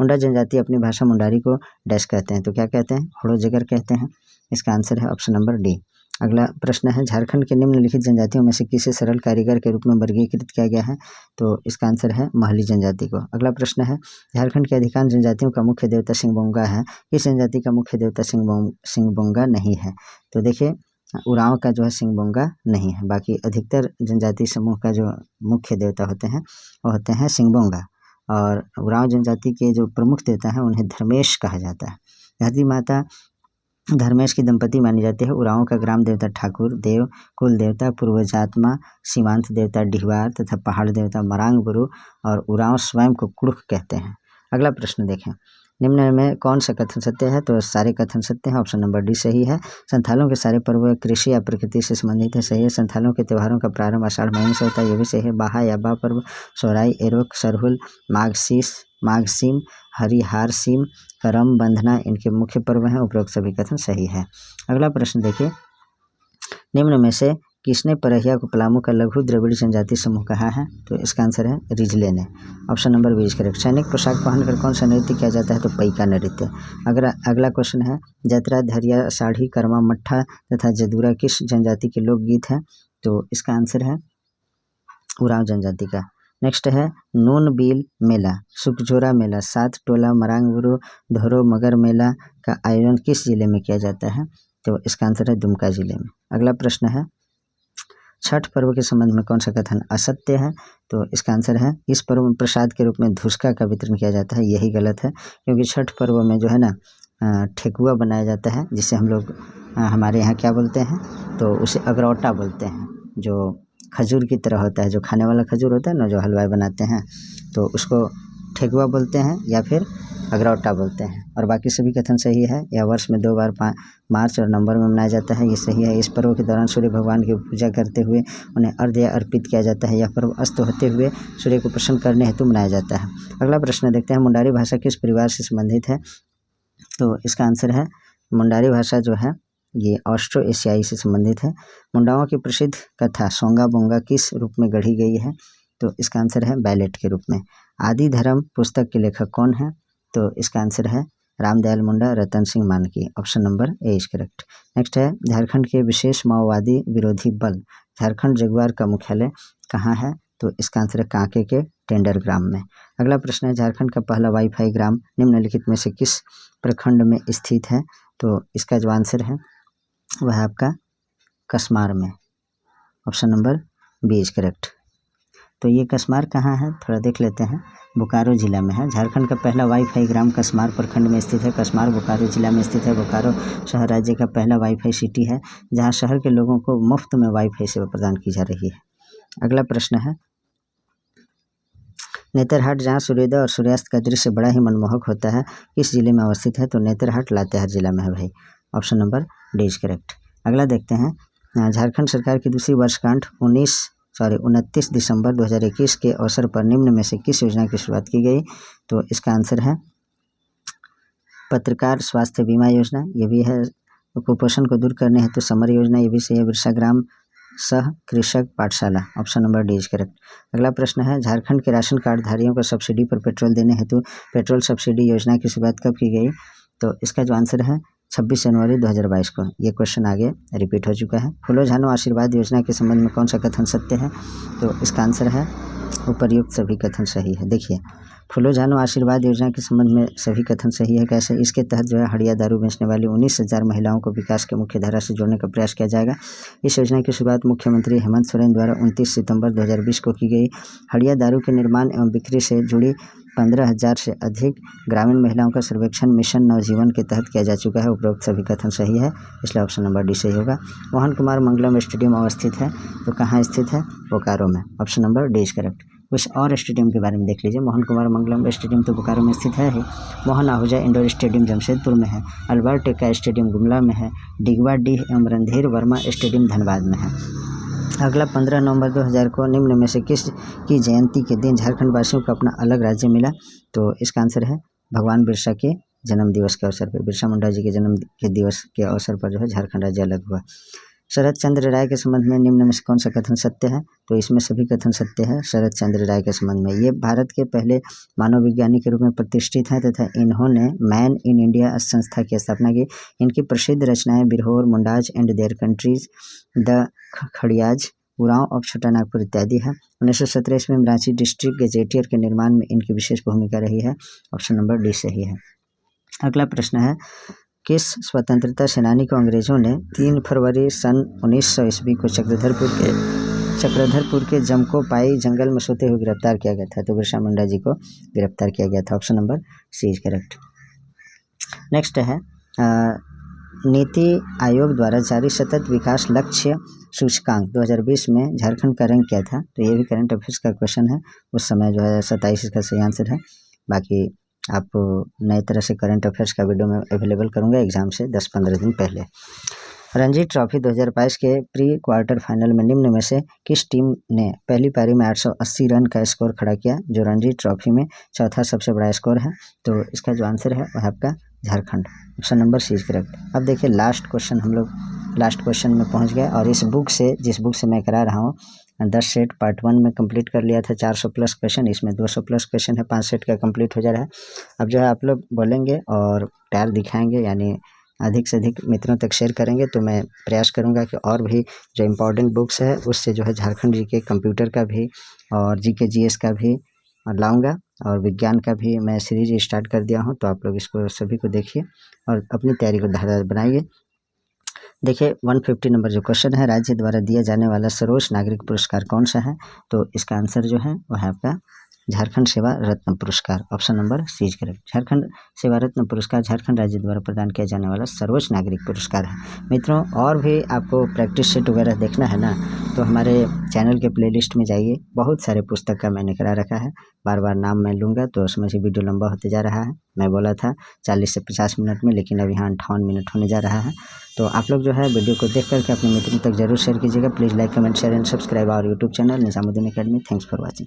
मुंडा जनजाति अपनी भाषा मुंडारी को डैश कहते हैं, तो क्या कहते हैं? होड़ोजगर कहते हैं। इसका आंसर है ऑप्शन नंबर डी। अगला प्रश्न है, झारखंड के निम्नलिखित जनजातियों में से किसे सरल कारीगर के रूप में वर्गीकृत किया गया है? तो इसका आंसर है महली जनजाति को। अगला प्रश्न है, झारखंड के अधिकांश जनजातियों का मुख्य देवता सिंहबोंगा है, किस जनजाति का मुख्य देवता सिंहबोंगा नहीं है? तो देखिए, उरांव का जो है सिंहबोंगा नहीं है, बाकी अधिकतर जनजाति समूह का जो मुख्य देवता होते हैं वो होते हैं सिंहबोंगा। और उरांव जनजाति के जो प्रमुख देवता हैं उन्हें धर्मेश कहा जाता है। धरती माता धर्मेश की दंपति मानी जाती है। उरांव का ग्राम देवता ठाकुर देव, कुल देवता पूर्वजात्मा, सीमांत देवता डिहवार तथा पहाड़ देवता मरांग गुरु, और उरांव स्वयं को कुड़ुख कहते हैं। अगला प्रश्न देखें, निम्न में कौन सा कथन सत्य है? तो सारे कथन सत्य हैं। ऑप्शन नंबर डी सही है। संथालों के सारे पर्व कृषि या प्रकृति से संबंधित है, सही है। संथालों के त्योहारों का प्रारंभ आषाढ़ महीने से होता है, ये भी सही है। बाहा या बा पर्व, सोराई, एरोक, सरहुल, माघसीम, हरिहार सीम, करम, बंधना इनके मुख्य पर्व हैं। उपरोक्त सभी कथन सही है। अगला प्रश्न देखिए, निम्न में से किसने परहिया को पलामू का लघु द्रविड़ जनजाति समूह कहा है? तो इसका आंसर है रिजले ने। Option number 20 correct. सैनिक पोशाक पहनकर कौन सा नृत्य किया जाता है? तो पैका नृत्य। अगला क्वेश्चन है, जतरा, धरिया, साढ़ी, कर्मा, मट्ठा तथा जदूरा किस जनजाति के लोकगीत है? तो इसका आंसर है उरांव जनजाति का। नेक्स्ट है, नून बिल मेला, सुखजोरा मेला, सात टोला, मरांगबुरु, धोरो मगर मेला का आयोजन किस जिले में किया जाता है? तो इसका आंसर है दुमका जिले में। अगला प्रश्न है, छठ पर्व के संबंध में कौन सा कथन असत्य है? तो इसका आंसर है, इस पर्व में प्रसाद के रूप में धुसका का वितरण किया जाता है। यही गलत है, क्योंकि छठ पर्व में जो है ना ठेकुआ बनाया जाता है, जिसे हम लोग हमारे यहाँ क्या बोलते हैं? तो उसे अगरौटा बोलते हैं, जो खजूर की तरह होता है, जो खाने वाला खजूर होता है ना, जो हलवाई बनाते हैं, तो उसको ठेकुआ बोलते हैं या फिर अगरौटा बोलते हैं। और बाकी सभी कथन सही है। यह वर्ष में 2 बार मार्च और नवंबर में मनाया जाता है, ये सही है। इस पर्व के दौरान सूर्य भगवान की पूजा करते हुए उन्हें अर्घ्य अर्पित किया जाता है। यह पर्व अस्त होते हुए सूर्य को प्रसन्न करने हेतु मनाया जाता है। अगला प्रश्न देखते हैं, मुंडारी भाषा किस परिवार से संबंधित है? तो इसका आंसर है, मुंडारी भाषा जो है ये ऑस्ट्रो एशियाई से संबंधित है। मुंडाओं की प्रसिद्ध कथा सोंगा बोंगा किस रूप में गढ़ी गई है? तो इसका आंसर है बैलेट के रूप में। आदि धर्म पुस्तक के लेखक कौन है? तो इसका आंसर है रामदयाल मुंडा, रतन सिंह मानकी। Option number A is correct. Next है, झारखंड के विशेष माओवादी विरोधी बल झारखंड जगुआर का मुख्यालय कहाँ है? तो इसका आंसर है कांके के टेंडर ग्राम में। अगला प्रश्न है, झारखंड का पहला वाईफाई ग्राम निम्नलिखित में से किस प्रखंड में स्थित है? तो इसका जो आंसर है वह है आपका कसमार में। Option number B is correct. तो ये कसमार कहाँ है, थोड़ा देख लेते हैं। बोकारो जिला में है। झारखंड का पहला वाईफाई ग्राम कसमार प्रखंड में स्थित है। कसमार बोकारो जिला में स्थित है। बोकारो शहर राज्य का पहला वाईफाई सिटी है, जहां शहर के लोगों को मुफ्त में वाईफाई सेवा प्रदान की जा रही है। अगला प्रश्न है, नेतरहाट जहां सूर्योदय और सूर्यास्त का दृश्य बड़ा ही मनमोहक होता है, किस जिले में अवस्थित है? तो नेतरहाट लातेहार जिला में है भाई। Option number D is correct. अगला देखते हैं, झारखंड सरकार की दूसरी वर्षगांठ 29 दिसंबर 2021 के अवसर पर निम्न में से किस योजना की शुरुआत की गई? तो इसका आंसर है पत्रकार स्वास्थ्य बीमा योजना, ये भी है। कुपोषण को दूर करने हेतु समर योजना, ये भी सही है। बिरसा ग्राम सह कृषक पाठशाला, option number D is correct. अगला प्रश्न है, झारखंड के राशन कार्ड धारियों को सब्सिडी पर पेट्रोल देने हेतु पेट्रोल सब्सिडी योजना की शुरुआत कब की गई? तो इसका जो आंसर है 26 जनवरी 2022 को। ये क्वेश्चन आगे रिपीट हो चुका है। फूलो झानो आशीर्वाद योजना के संबंध में कौन सा कथन सत्य है? तो इसका आंसर है उपर्युक्त सभी कथन सही है। देखिए, फूलो झानो आशीर्वाद योजना के संबंध में सभी कथन सही है। कैसे? इसके तहत जो है हड़िया दारू बेचने वाली 19,000 महिलाओं को विकास के मुख्य धारा से जोड़ने का प्रयास किया जाएगा। इस योजना की शुरुआत मुख्यमंत्री हेमंत सोरेन द्वारा 29 सितंबर 2020 को की गई। हड़िया दारू के निर्माण एवं बिक्री से जुड़ी 15,000 से अधिक ग्रामीण महिलाओं का सर्वेक्षण मिशन नवजीवन के तहत किया जा चुका है। उपरोक्त सभी कथन सही है, इसलिए ऑप्शन नंबर डी सही होगा। मोहन कुमार मंगलम स्टेडियम अवस्थित है, तो कहाँ स्थित है? बोकारो में। Option number D is correct. कुछ और स्टेडियम के बारे में देख लीजिए। मोहन कुमार मंगलम स्टेडियम तो बोकारो में स्थित है ही। मोहन आहूजा इंडोर स्टेडियम जमशेदपुर में है। अल्बर्ट एक्का स्टेडियम गुमला में है। डिगवा डीह एवं रणधीर वर्मा स्टेडियम धनबाद में है। अगला 15 नवंबर 2000 को निम्न में से किस की जयंती के दिन झारखंड वासियों को अपना अलग राज्य मिला? तो इसका आंसर है भगवान बिरसा के जन्म दिवस के अवसर पर, बिरसा मुंडा जी के जन्म के दिवस के अवसर पर जो है झारखंड राज्य अलग हुआ। शरद चंद्र राय के संबंध में निम्न में से कौन सा कथन सत्य है? तो इसमें सभी कथन सत्य है शरद चंद्र राय के संबंध में। ये भारत के पहले मानव विज्ञानी के रूप में प्रतिष्ठित हैं तथा इन्होंने मैन इन इंडिया संस्था की स्थापना की। इनकी प्रसिद्ध रचनाएं Birhor, Mundas and their countries, the Kharias, Oraon of Chota Nagpur इत्यादि है। 1917 ईस्वी में रांची डिस्ट्रिक्ट गजेटियर के निर्माण में इनकी विशेष भूमिका रही है। ऑप्शन नंबर डी सही है। अगला प्रश्न है, किस स्वतंत्रता सेनानी को अंग्रेजों ने 3 फरवरी सन 1900 ईस्वी को चक्रधरपुर के जमकोपाई जंगल में सोते हुए गिरफ्तार किया गया था? तो बिरसा मुंडा जी को गिरफ्तार किया गया था। Option number C is correct. Next है, नीति आयोग द्वारा जारी सतत विकास लक्ष्य सूचकांक 2020 में झारखंड का रैंक क्या था? तो ये भी करंट अफेयर्स का क्वेश्चन है। उस समय जो है 27 इसका सही आंसर है। बाकी आप नए तरह से करंट अफेयर्स का वीडियो में अवेलेबल करूंगा एग्जाम से 10-15 दिन पहले। रणजी ट्रॉफी 2022 के प्री क्वार्टर फाइनल में निम्न में से किस टीम ने पहली पारी में 880 रन का स्कोर खड़ा किया, जो रणजी ट्रॉफी में चौथा सबसे बड़ा स्कोर है? तो इसका जो आंसर है वह आपका Jharkhand. Option number C is correct. अब देखिए, लास्ट क्वेश्चन में पहुंच गए और इस बुक से, जिस बुक से मैं करा रहा हूँ 10 सेट पार्ट 1 में कंप्लीट कर लिया था। 400 प्लस क्वेश्चन, इसमें 200 प्लस क्वेश्चन है। 5 सेट का कंप्लीट हो जा रहा है। अब जो है आप लोग बोलेंगे और प्यार दिखाएंगे, यानी अधिक से अधिक मित्रों तक शेयर करेंगे, तो मैं प्रयास करूंगा कि और भी जो इम्पोर्टेंट बुक्स है उससे जो है झारखंड जी के कंप्यूटर का भी और GK GS का भी लाऊंगा, और विज्ञान का भी मैं सीरीज स्टार्ट कर दिया हूं। तो आप लोग इसको सभी को देखिए और अपनी तैयारी को धारदार बनाइए। देखिए 150 नंबर जो क्वेश्चन है, राज्य द्वारा दिया जाने वाला सर्वोच्च नागरिक पुरस्कार कौन सा है? तो इसका आंसर जो है वह है आपका झारखंड सेवा रत्न पुरस्कार। Option number C is correct. Jharkhand सेवा रत्न पुरस्कार झारखंड राज्य द्वारा प्रदान किया जाने वाला सर्वोच्च नागरिक पुरस्कार है। मित्रों, और भी आपको प्रैक्टिस सेट वगैरह देखना है ना, तो हमारे चैनल के प्लेलिस्ट में जाइए। बहुत सारे पुस्तक का मैंने करा रखा है, बार बार नाम मैं लूँगा तो उसमें से वीडियो लंबा होते जा रहा है। मैं बोला था 40 से 50 मिनट में, लेकिन अब यहाँ 58 मिनट होने जा रहा है। तो आप लोग जो है वीडियो को देख करके अपने मित्रों तक जरूर शेयर कीजिएगा। Please like, comment, share and subscribe our YouTube channel Nizamuddin academy. Thanks for watching.